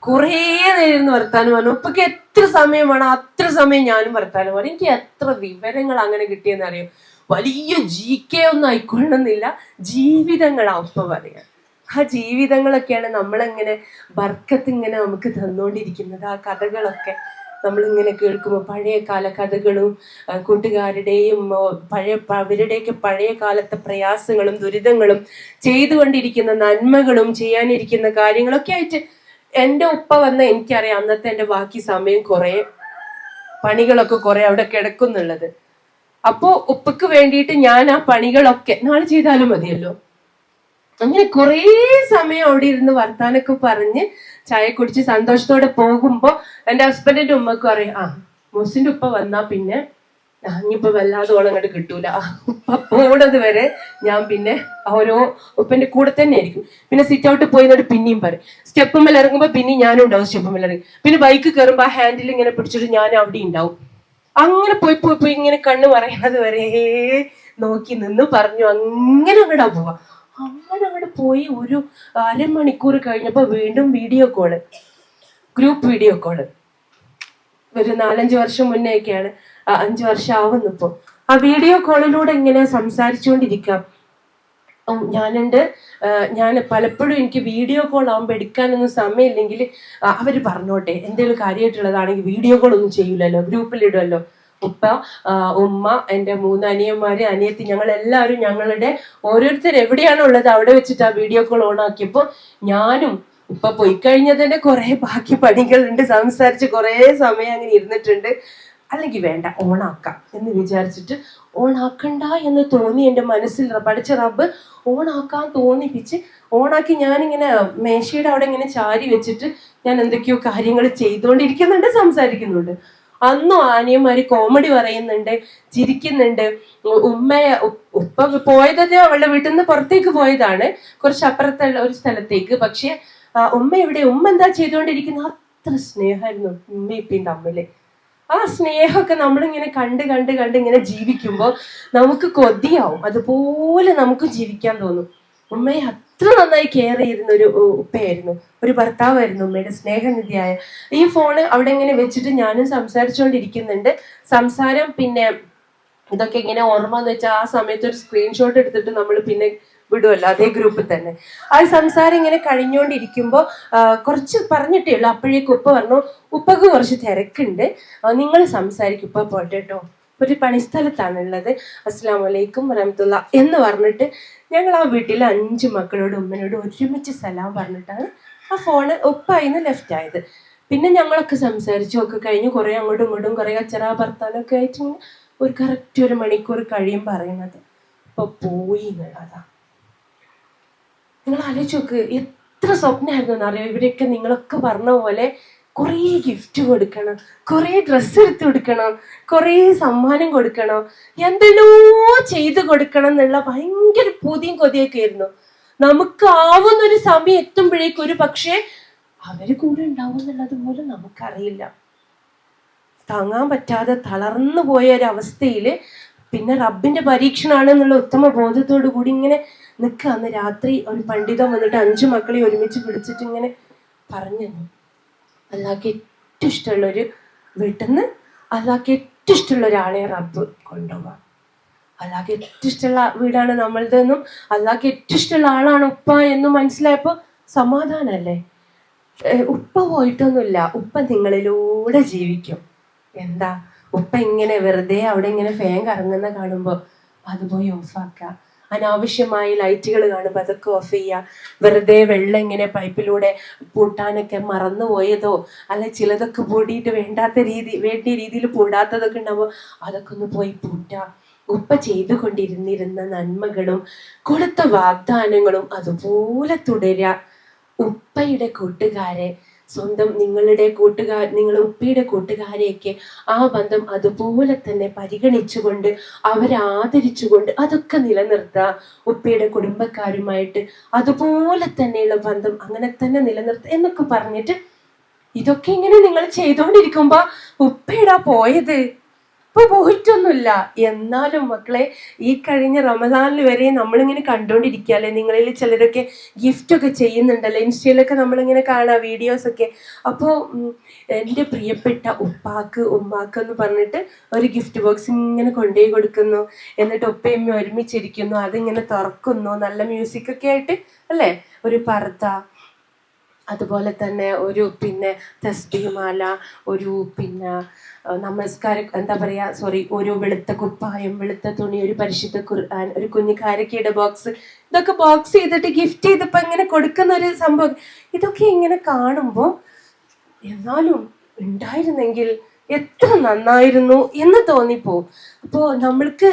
കുറേ നേരം വർത്താനം പറഞ്ഞു. ഉപ്പക്ക് എത്ര സമയം വേണം അത്ര സമയം ഞാനും വർത്താനം പറഞ്ഞു. എനിക്ക് എത്ര വിവരങ്ങൾ അങ്ങനെ കിട്ടിയെന്ന് അറിയാം. വലിയ GK ഒന്നും ആയിക്കൊള്ളണമെന്നില്ല, ജീവിതങ്ങളാ ഉപ്പ പറയാ. ആ ജീവിതങ്ങളൊക്കെയാണ് നമ്മളെങ്ങനെ ബർക്കത്ത് ഇങ്ങനെ നമുക്ക് തന്നുകൊണ്ടിരിക്കുന്നത്. ആ കഥകളൊക്കെ നമ്മളിങ്ങനെ കേൾക്കുമ്പോൾ പഴയ കാല കഥകളും കൂട്ടുകാരുടെയും അവരുടെയൊക്കെ പഴയ കാലത്തെ പ്രയാസങ്ങളും ദുരിതങ്ങളും ചെയ്തുകൊണ്ടിരിക്കുന്ന നന്മകളും ചെയ്യാനിരിക്കുന്ന കാര്യങ്ങളൊക്കെ ആയിട്ട് എൻ്റെ ഉപ്പ വന്ന എനിക്കറിയാം അന്നത്തെ എൻ്റെ ബാക്കി സമയം കുറെ പണികളൊക്കെ കുറെ അവിടെ കിടക്കുന്നുള്ളത്. അപ്പോ ഉപ്പക്ക് വേണ്ടിയിട്ട് ഞാൻ ആ പണികളൊക്കെ നാളെ ചെയ്താലും മതിയല്ലോ, അങ്ങനെ കുറേ സമയം അവിടെ ഇരുന്ന് വർത്താനൊക്കെ പറഞ്ഞ് ചായ കുടിച്ച് സന്തോഷത്തോടെ പോകുമ്പോ എൻ്റെ ഹസ്ബൻഡിന്റെ ഉമ്മക്കും അറിയാം, മൂസിന്റെ ഉപ്പ വന്നാ പിന്നെ ഇനിയിപ്പോ വല്ലാതെ ഓളം അങ്ങോട്ട് കിട്ടൂല. ഉപ്പ പോണത് വരെ ഞാൻ പിന്നെ ഓരോ ഉപ്പന്റെ കൂടെ തന്നെ ആയിരിക്കും. പിന്നെ സിറ്റ് ഔട്ട് പോയി എന്നിട്ട് പിന്നെയും പറയും. സ്റ്റെപ്പ് മേലെ ഇറങ്ങുമ്പോ പിന്നെയും ഞാനും ഉണ്ടാവും സ്റ്റെപ്പ് മേലെ ഇറങ്ങി. പിന്നെ ബൈക്ക് കയറുമ്പോ ആ ഹാൻഡിൽ ഇങ്ങനെ പിടിച്ചിട്ട് ഞാൻ അവിടെ ഉണ്ടാവും. അങ്ങനെ പോയി ഇങ്ങനെ കണ്ണ് പറയുന്നത് വരെ നോക്കി നിന്ന് പറഞ്ഞു അങ്ങനെ അങ്ങോട്ടാ പോവാ. അങ്ങനെ അങ്ങോട്ട് പോയി. ഒരു അരമണിക്കൂർ കഴിഞ്ഞപ്പോൾ വീണ്ടും video call, group video call. ഒരു 4-5 വർഷം മുന്നേ ഒക്കെയാണ്, 5 വർഷം ആവുന്നു ഇപ്പോൾ. ആ വീഡിയോ കോളിലൂടെ ഇങ്ങനെ സംസാരിച്ചുകൊണ്ടിരിക്കാം. ഞാൻ പലപ്പോഴും എനിക്ക് വീഡിയോ കോൾ ആകുമ്പോൾ എടുക്കാനൊന്നും സമയമില്ലെങ്കിൽ അവർ പറഞ്ഞോട്ടെ, എന്തെങ്കിലും കാര്യമായിട്ടുള്ളതാണെങ്കിൽ വീഡിയോ കോൾ ഒന്നും ചെയ്യൂലല്ലോ, ഗ്രൂപ്പിലിടുമല്ലോ. ഉപ്പ, ഉമ്മ, എൻ്റെ 3 അനിയന്മാര്, അനിയത്തി, ഞങ്ങളെല്ലാവരും ഞങ്ങളുടെ ഓരോരുത്തർ എവിടെയാണോ ഉള്ളത് അവിടെ വെച്ചിട്ട് ആ വീഡിയോ കോൾ ഓൺ ആക്കിയപ്പോൾ ഞാനും ഉപ്പ പോയി കഴിഞ്ഞതിന്റെ കുറെ ബാക്കി പണികളുണ്ട്, സംസാരിച്ച് കുറെ സമയം അങ്ങനെ ഇരുന്നിട്ടുണ്ട്. അല്ലെങ്കിൽ വേണ്ട, ഓണാക്കാം എന്ന് വിചാരിച്ചിട്ട് ഓണാക്കണ്ട എന്ന് തോന്നി എൻ്റെ മനസ്സിൽ പഠിച്ച റബ്ബ് ഓണാക്കാൻ തോന്നിപ്പിച്ച് ഓണാക്കി. ഞാനിങ്ങനെ മേശയുടെ അവിടെ ഇങ്ങനെ ചാരി വെച്ചിട്ട് ഞാൻ എന്തൊക്കെയോ കാര്യങ്ങൾ ചെയ്തുകൊണ്ടിരിക്കുന്നുണ്ട്, സംസാരിക്കുന്നുണ്ട്. അന്നും അനിയന്മാര് കോമഡി പറയുന്നുണ്ട്, ചിരിക്കുന്നുണ്ട്. ഉപ്പ പോയത് അവളുടെ വീട്ടിൽ നിന്ന് പുറത്തേക്ക് പോയതാണ്, കുറച്ച് അപ്പുറത്തുള്ള ഒരു സ്ഥലത്തേക്ക്. പക്ഷെ ഉമ്മ ഉമ്മ എന്താ ചെയ്തുകൊണ്ടിരിക്കുന്നത്? അത്ര സ്നേഹമായിരുന്നു ഉമ്മ ഇപ്പം തമ്മില്. ആ സ്നേഹമൊക്കെ നമ്മളിങ്ങനെ കണ്ട് കണ്ട് കണ്ട് ഇങ്ങനെ ജീവിക്കുമ്പോൾ നമുക്ക് കൊതിയാവും, അതുപോലെ നമുക്ക് ജീവിക്കാൻ തോന്നും. ഉമ്മയെ അത്ര നന്നായി കെയർ ചെയ്യുന്ന ഒരു ഉപ്പയായിരുന്നു, ഒരു ഭർത്താവായിരുന്നു ഉമ്മയുടെ സ്നേഹനിധിയായ. ഈ ഫോണ് അവിടെ ഇങ്ങനെ വെച്ചിട്ട് ഞാനും സംസാരിച്ചുകൊണ്ടിരിക്കുന്നുണ്ട്. സംസാരം പിന്നെ ഇതൊക്കെ ഇങ്ങനെ ഓർമ്മ എന്ന് വെച്ചാൽ ആ സമയത്ത് ഒരു സ്ക്രീൻഷോട്ട് എടുത്തിട്ട് നമ്മൾ പിന്നെ വിടുമല്ലോ അതേ ഗ്രൂപ്പിൽ തന്നെ. ആ സംസാരം ഇങ്ങനെ കഴിഞ്ഞുകൊണ്ടിരിക്കുമ്പോൾ കുറച്ച് പറഞ്ഞിട്ടേ ഉള്ളൂ, അപ്പോഴേക്കും ഉപ്പ പറഞ്ഞു, ഉപ്പക്ക് കുറച്ച് തിരക്കുണ്ട്, നിങ്ങൾ സംസാരിക്കും, ഉപ്പ പോട്ടെ കേട്ടോ, ഒരു പണിസ്ഥലത്താണ് ഉള്ളത്, അസ്സലാമു അലൈക്കും വറഹ്മത്തുള്ള എന്ന് പറഞ്ഞിട്ട് ഞങ്ങൾ ആ വീട്ടിലെ 5 മക്കളോട് ഉമ്മനോട് ഒരുമിച്ച് സലാം പറഞ്ഞിട്ടാണ് ആ ഫോണ് ഉപ്പായിന്ന് ലെഫ്റ്റ് ആയത്. പിന്നെ ഞങ്ങളൊക്കെ സംസാരിച്ചു ഒക്കെ കഴിഞ്ഞ് കുറെ അങ്ങോട്ടും ഇങ്ങോട്ടും കുറെ കച്ചറ ഭർത്താനൊക്കെ ആയിട്ട് ഒരു കറക്റ്റ് 1 മണിക്കൂർ കഴിയും പറയുന്നത് ഇപ്പൊ പോയി എന്നുള്ളതാ. നിങ്ങൾ ആലോചിച്ച് നോക്ക്, എത്ര സ്വപ്നമായിരുന്നു എന്നറിയോ. ഇവരൊക്കെ നിങ്ങളൊക്കെ പറഞ്ഞ പോലെ കുറേ ഗിഫ്റ്റ് കൊടുക്കണം, കുറേ ഡ്രസ്സ് എടുത്ത് കൊടുക്കണം, കുറേ സമ്മാനം കൊടുക്കണം, എന്തെല്ലോ ചെയ്ത് കൊടുക്കണം എന്നുള്ള ഭയങ്കര പൂതിയും കൊതിയൊക്കെ ആയിരുന്നു. നമുക്ക് ആവുന്നൊരു സമയം എത്തുമ്പോഴേക്കും ഒരു പക്ഷേ അവര് കൂടെ ഉണ്ടാവും എന്നുള്ളത് പോലും നമുക്കറിയില്ല. താങ്ങാൻ പറ്റാതെ തളർന്നു പോയ ഒരവസ്ഥയില് പിന്നെ റബ്ബിന്റെ പരീക്ഷണാണെന്നുള്ള ഉത്തമ ബോധത്തോടു കൂടി ഇങ്ങനെ നിൽക്കുക. അന്ന് രാത്രി ഒരു പണ്ഡിതൻ വന്നിട്ട് 5 മക്കളെ ഒരുമിച്ച് പിടിച്ചിട്ട് ഇങ്ങനെ പറഞ്ഞു, അല്ലാഹ്ക്ക് ഏറ്റവും ഇഷ്ടമുള്ളൊരു വീട്ടിൽ നിന്ന് അല്ലാഹ്ക്ക് ഏറ്റവും ഇഷ്ടമുള്ള ഒരാളെ റബ്ബ് കൊണ്ടുപോകാം. അല്ലാഹ്ക്ക് ഏറ്റവും ഇഷ്ടമുള്ള വീടാണ് നമ്മളതെന്നും അല്ലാഹ്ക്ക് ഏറ്റവും ഇഷ്ടമുള്ള ആളാണ് ഉപ്പ എന്നും മനസ്സിലായപ്പോൾ സമാധാനല്ലേ. ഉപ്പ പോയിട്ടൊന്നുമില്ല, ഉപ്പ നിങ്ങളിലൂടെ ജീവിക്കും. എന്താ ഉപ്പ ഇങ്ങനെ വെറുതെ അവിടെ ഇങ്ങനെ ഫാൻ കറങ്ങുന്ന കാണുമ്പോൾ അത് പോയി ഓഫാക്കുക, അനാവശ്യമായി ലൈറ്റുകൾ കാണുമ്പോൾ അതൊക്കെ ഓഫ് ചെയ്യുക, വെറുതെ വെള്ളം ഇങ്ങനെ പൈപ്പിലൂടെ പൂട്ടാനൊക്കെ മറന്നു പോയതോ അല്ലെ ചിലതൊക്കെ പൂട്ടിയിട്ട് വേണ്ട രീതിയിൽ പൂടാത്തതൊക്കെ ഉണ്ടാവുമ്പോൾ അതൊക്കെ ഒന്ന് പോയി പൂട്ടുക. ഉപ്പ ചെയ്തുകൊണ്ടിരുന്നിരുന്ന നന്മകളും കൊടുത്ത വാഗ്ദാനങ്ങളും അതുപോലെ തുടരുക. ഉപ്പയുടെ കൂട്ടുകാരെ, സ്വന്തം നിങ്ങളുടെ നിങ്ങൾ ഉപ്പയുടെ കൂട്ടുകാരെയൊക്കെ ആ ബന്ധം അതുപോലെ തന്നെ പരിഗണിച്ചുകൊണ്ട് അവരെ ആദരിച്ചുകൊണ്ട് അതൊക്കെ നിലനിർത്തുക. ഉപ്പയുടെ കുടുംബക്കാരുമായിട്ട് അതുപോലെ തന്നെയുള്ള ബന്ധം അങ്ങനെ തന്നെ നിലനിർത്തുക എന്നൊക്കെ പറഞ്ഞിട്ട് ഇതൊക്കെ ഇങ്ങനെ നിങ്ങൾ ചെയ്തുകൊണ്ടിരിക്കുമ്പോ ഉപ്പയുടെ പോയത് ഇപ്പൊ പോയിട്ടൊന്നുമില്ല. എന്നാലും മക്കളെ, ഈ കഴിഞ്ഞ റമദാനിൽ വരെ നമ്മളിങ്ങനെ കണ്ടോണ്ടിരിക്കുകയല്ലേ. നിങ്ങളിൽ ചിലരൊക്കെ ഗിഫ്റ്റ് ഒക്കെ ചെയ്യുന്നുണ്ടല്ലോ, ഇൻസ്റ്റയിലൊക്കെ നമ്മളിങ്ങനെ കാണാം വീഡിയോസൊക്കെ. അപ്പോൾ എൻ്റെ പ്രിയപ്പെട്ട ഉപ്പാക്ക് ഉമ്മാക്ക് എന്ന് പറഞ്ഞിട്ട് ഒരു ഗിഫ്റ്റ് ബോക്സ് ഇങ്ങനെ കൊണ്ടുപോയി കൊടുക്കുന്നു, എന്നിട്ട് ഉപ്പയമ്മ ഒരുമിച്ചിരിക്കുന്നു, അതിങ്ങനെ തുറക്കുന്നു, നല്ല മ്യൂസിക്കൊക്കെ ആയിട്ട് അല്ലേ, ഒരു പർദ്ദ, അതുപോലെ തന്നെ ഒരു പിന്നെ തസ്ബീഹ് മാല, ഒരു പിന്നെ നമസ്കാരം ഒരു വെളുത്ത കുപ്പായം, വെളുത്ത തുണി, ഒരു പരിശുദ്ധ ഖുർആൻ, ഒരു കുഞ്ഞു കാരക്കയുടെ ബോക്സ്, ഇതൊക്കെ ബോക്സ് ചെയ്തിട്ട് ഗിഫ്റ്റ് ചെയ്തപ്പോൾ ഇങ്ങനെ കൊടുക്കുന്ന ഒരു സംഭവം. ഇതൊക്കെ ഇങ്ങനെ കാണുമ്പോൾ എന്നാലും ഉണ്ടായിരുന്നെങ്കിൽ എത്ര നന്നായിരുന്നു എന്ന് തോന്നിപ്പോവും. അപ്പോൾ നമ്മൾക്ക്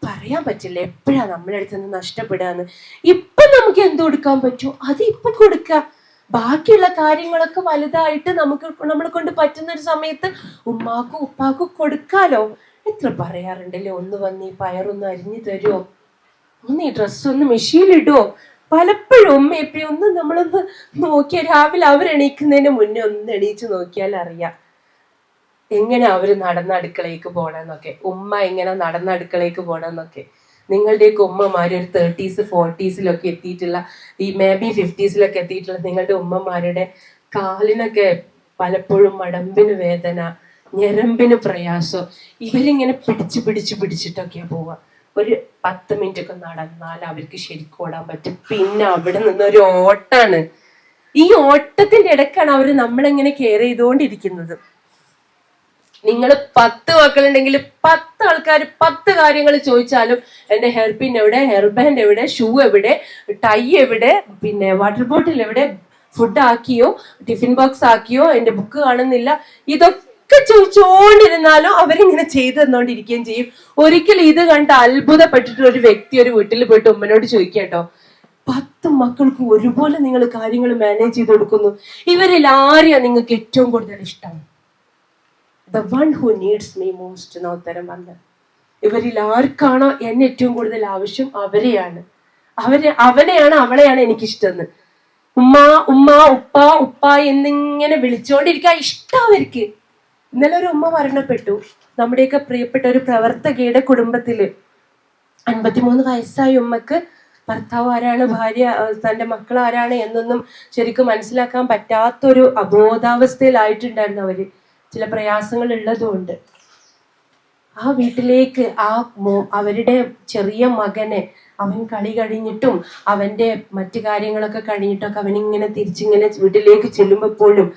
പറയാൻ പറ്റില്ല എപ്പോഴാണ് നമ്മളെ അടുത്ത് നിന്ന് നഷ്ടപ്പെടുകയെന്ന്. ഇപ്പം നമുക്ക് എന്ത് കൊടുക്കാൻ പറ്റുമോ അത് ഇപ്പം കൊടുക്കുക. ബാക്കിയുള്ള കാര്യങ്ങളൊക്കെ വലുതായിട്ട് നമ്മളെ കൊണ്ട് പറ്റുന്ന ഒരു സമയത്ത് ഉമ്മാക്കും ഉപ്പാക്കും കൊടുക്കാലോ. എത്ര പറയാറുണ്ടല്ലേ, ഒന്ന് വന്ന് ഈ പയറൊന്ന് അരിഞ്ഞു തരുമോ, ഒന്ന് ഈ ഡ്രസ്സൊന്ന് മെഷീനിലിടുവോ. പലപ്പോഴും ഉമ്മയപ്പയും ഒന്ന് നമ്മളൊന്ന് നോക്കിയാൽ, രാവിലെ അവരെണീക്കുന്നതിന് മുന്നേ ഒന്ന് എണീച്ച് നോക്കിയാൽ അറിയാം എങ്ങനെ അവര് നടന്ന അടുക്കളയ്ക്ക് പോണെന്നൊക്കെ, ഉമ്മ എങ്ങനെ നടന്ന അടുക്കളയ്ക്ക് പോണെന്നൊക്കെ. നിങ്ങളുടെയൊക്കെ ഉമ്മമാര് ഒരു 30s 40s എത്തിയിട്ടുള്ള, ഈ മേ ബി 50s എത്തിയിട്ടുള്ള നിങ്ങളുടെ ഉമ്മമാരുടെ കാലിനൊക്കെ പലപ്പോഴും മടമ്പിന് വേദന, ഞരമ്പിന് പ്രയാസം. ഇവരിങ്ങനെ പിടിച്ചിട്ടൊക്കെയാ പോവുക. ഒരു 10 മിനിറ്റ് ഒക്കെ നടന്നാൽ അവർക്ക് ശരിക്കും ഓടാൻ പറ്റും. പിന്നെ അവിടെ നിന്നൊരു ഓട്ടാണ്. ഈ ഓട്ടത്തിന്റെ ഇടക്കാണ് അവര് നമ്മളെങ്ങനെ കെയർ ചെയ്തുകൊണ്ടിരിക്കുന്നത്. നിങ്ങൾ 10 മക്കളുണ്ടെങ്കിൽ 10 ആൾക്കാർ 10 കാര്യങ്ങൾ ചോദിച്ചാലും എന്റെ ഹെയർ പിൻ എവിടെ, ഹെയർ ബാൻഡ് എവിടെ, ഷൂ എവിടെ, ടൈ എവിടെ, പിന്നെ വാട്ടർ ബോട്ടിൽ എവിടെ, ഫുഡ് ആക്കിയോ, ടിഫിൻ ബോക്സ് ആക്കിയോ, എന്റെ ബുക്ക് കാണുന്നില്ല, ഇതൊക്കെ ചോദിച്ചോണ്ടിരുന്നാലും അവരിങ്ങനെ ചെയ്തു തന്നോണ്ടിരിക്കുകയും ചെയ്യും. ഒരിക്കലും ഇത് കണ്ട് അത്ഭുതപ്പെട്ടിട്ട് ഒരു വ്യക്തി ഒരു വീട്ടിൽ പോയിട്ട് ഉമ്മനോട് ചോദിക്കാട്ടോ, 10 മക്കൾക്ക് ഒരുപോലെ നിങ്ങൾ കാര്യങ്ങൾ മാനേജ് ചെയ്ത് കൊടുക്കുന്നു, ഇവരിൽ ആരെയാ നിങ്ങൾക്ക് ഏറ്റവും കൂടുതൽ ഇഷ്ടം? The one who needs me most എന്ന ഉത്തരം വന്നത്. ഇവരിൽ ആർക്കാണോ എന്നെ ഏറ്റവും കൂടുതൽ ആവശ്യം അവരെയാണ്, അവനെയാണ് അവളെയാണ് എനിക്കിഷ്ടം. ഉമ്മ ഉമ്മ ഉപ്പ ഉപ്പ എന്നിങ്ങനെ വിളിച്ചുകൊണ്ടിരിക്കാൻ ഇഷ്ടം അവർക്ക്. ഇന്നലെ ഒരു ഉമ്മ മരണപ്പെട്ടു, നമ്മുടെയൊക്കെ പ്രിയപ്പെട്ട ഒരു പ്രവർത്തകയുടെ കുടുംബത്തില്. 53 വയസ്സായ ഉമ്മക്ക് ഭർത്താവ് ആരാണ്, ഭാര്യ, തന്റെ മക്കൾ ആരാണ് എന്നൊന്നും ശരിക്കും മനസ്സിലാക്കാൻ പറ്റാത്തൊരു അബോധാവസ്ഥയിലായിട്ടുണ്ടായിരുന്നു അവര്. ചില പ്രയാസങ്ങൾ ഉള്ളതുകൊണ്ട് ആ വീട്ടിലേക്ക് അവരുടെ ചെറിയ മകനെ, അവൻ കളി കഴിഞ്ഞിട്ടും അവന്റെ മറ്റു കാര്യങ്ങളൊക്കെ കഴിഞ്ഞിട്ടൊക്കെ അവനിങ്ങനെ തിരിച്ചിങ്ങനെ വീട്ടിലേക്ക് ചെല്ലുമ്പോഴും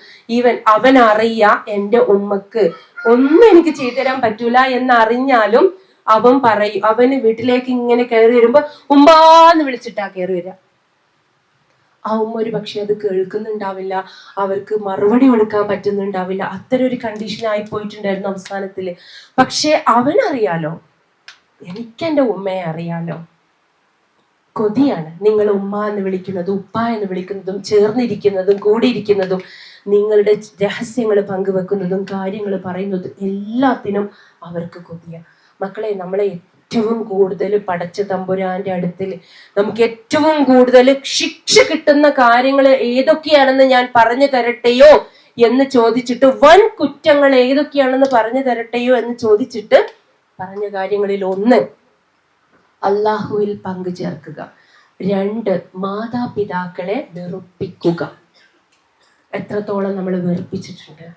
അവൻ അറിയാ എന്റെ ഉമ്മക്ക് ഒന്നും എനിക്ക് ചെയ്തു തരാൻ പറ്റൂല എന്നറിഞ്ഞാലും അവൻ പറയും, അവന് വീട്ടിലേക്ക് ഇങ്ങനെ കയറി വരുമ്പോ ഉമ്മാന്ന് വിളിച്ചിട്ടാ കയറി വരിക. ആ ഉമ്മ ഒരു പക്ഷെ അത് കേൾക്കുന്നുണ്ടാവില്ല, അവർക്ക് മറുപടി കൊടുക്കാൻ പറ്റുന്നുണ്ടാവില്ല. അത്തരം ഒരു കണ്ടീഷൻ ആയി പോയിട്ടുണ്ടായിരുന്നു അവസാനത്തില്. പക്ഷെ അവനറിയാലോ, എനിക്കെന്റെ ഉമ്മയെ അറിയാലോ. കൊതിയാണ് നിങ്ങൾ ഉമ്മ എന്ന് വിളിക്കുന്നതും ഉപ്പ എന്ന് വിളിക്കുന്നതും ചേർന്നിരിക്കുന്നതും കൂടിയിരിക്കുന്നതും നിങ്ങളുടെ രഹസ്യങ്ങൾ പങ്കുവെക്കുന്നതും കാര്യങ്ങൾ പറയുന്നതും എല്ലാത്തിനും അവർക്ക് കൊതിയാണ്. മക്കളെ, നമ്മളെ ഏറ്റവും കൂടുതൽ പടച്ച തമ്പുരാന്റെ അടുത്തിൽ നമുക്ക് ഏറ്റവും കൂടുതൽ ശിക്ഷ കിട്ടുന്ന കാര്യങ്ങൾ ഏതൊക്കെയാണെന്ന് ഞാൻ പറഞ്ഞു തരട്ടെയോ എന്ന് ചോദിച്ചിട്ട്, വൻ കുറ്റങ്ങൾ ഏതൊക്കെയാണെന്ന് പറഞ്ഞു തരട്ടെയോ എന്ന് ചോദിച്ചിട്ട് പറഞ്ഞ കാര്യങ്ങളിൽ 1, അള്ളാഹുവിൽ പങ്കു ചേർക്കുക. 2, മാതാപിതാക്കളെ വെറുപ്പിക്കുക. എത്രത്തോളം നമ്മൾ വെറുപ്പിച്ചിട്ടുണ്ട്,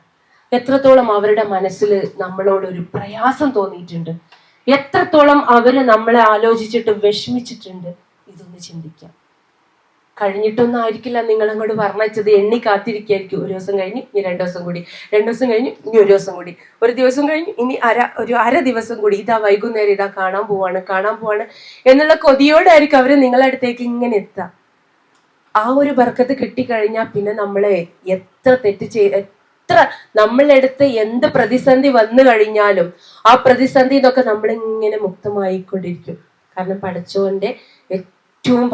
എത്രത്തോളം അവരുടെ മനസ്സിൽ നമ്മളോടൊരു പ്രയാസം തോന്നിയിട്ടുണ്ട്, എത്രത്തോളം അവര് നമ്മളെ ആലോചിച്ചിട്ട് വിഷമിച്ചിട്ടുണ്ട്. ഇതൊന്ന് ചിന്തിക്കാം. കഴിഞ്ഞിട്ടൊന്നും ആയിരിക്കില്ല നിങ്ങളങ്ങോട്ട് പറഞ്ഞത്, എണ്ണി കാത്തിരിക്കായിരിക്കും. ഒരു ദിവസം കഴിഞ്ഞ് ഇനി 2 ദിവസം കൂടി, 2 ദിവസം കഴിഞ്ഞ് ഇനി 1 ദിവസം കൂടി, 1 ദിവസം കഴിഞ്ഞ് ഇനി ഒരു അര ദിവസം കൂടി, ഇതാ വൈകുന്നേരം ഇതാ കാണാൻ പോവാണ് എന്നുള്ള കൊതിയോടായിരിക്കും അവര് നിങ്ങളുടെ അടുത്തേക്ക് ഇങ്ങനെ എത്തുക. ആ ഒരു ബർക്കത്ത് കിട്ടിക്കഴിഞ്ഞാൽ പിന്നെ നമ്മളെ എത്ര നമ്മളുടെ അടുത്ത് എന്ത് പ്രതിസന്ധി വന്നു കഴിഞ്ഞാലും ആ പ്രതിസന്ധി എന്നൊക്കെ നമ്മളിങ്ങനെ മുക്തമായിക്കൊണ്ടിരിക്കും. കാരണം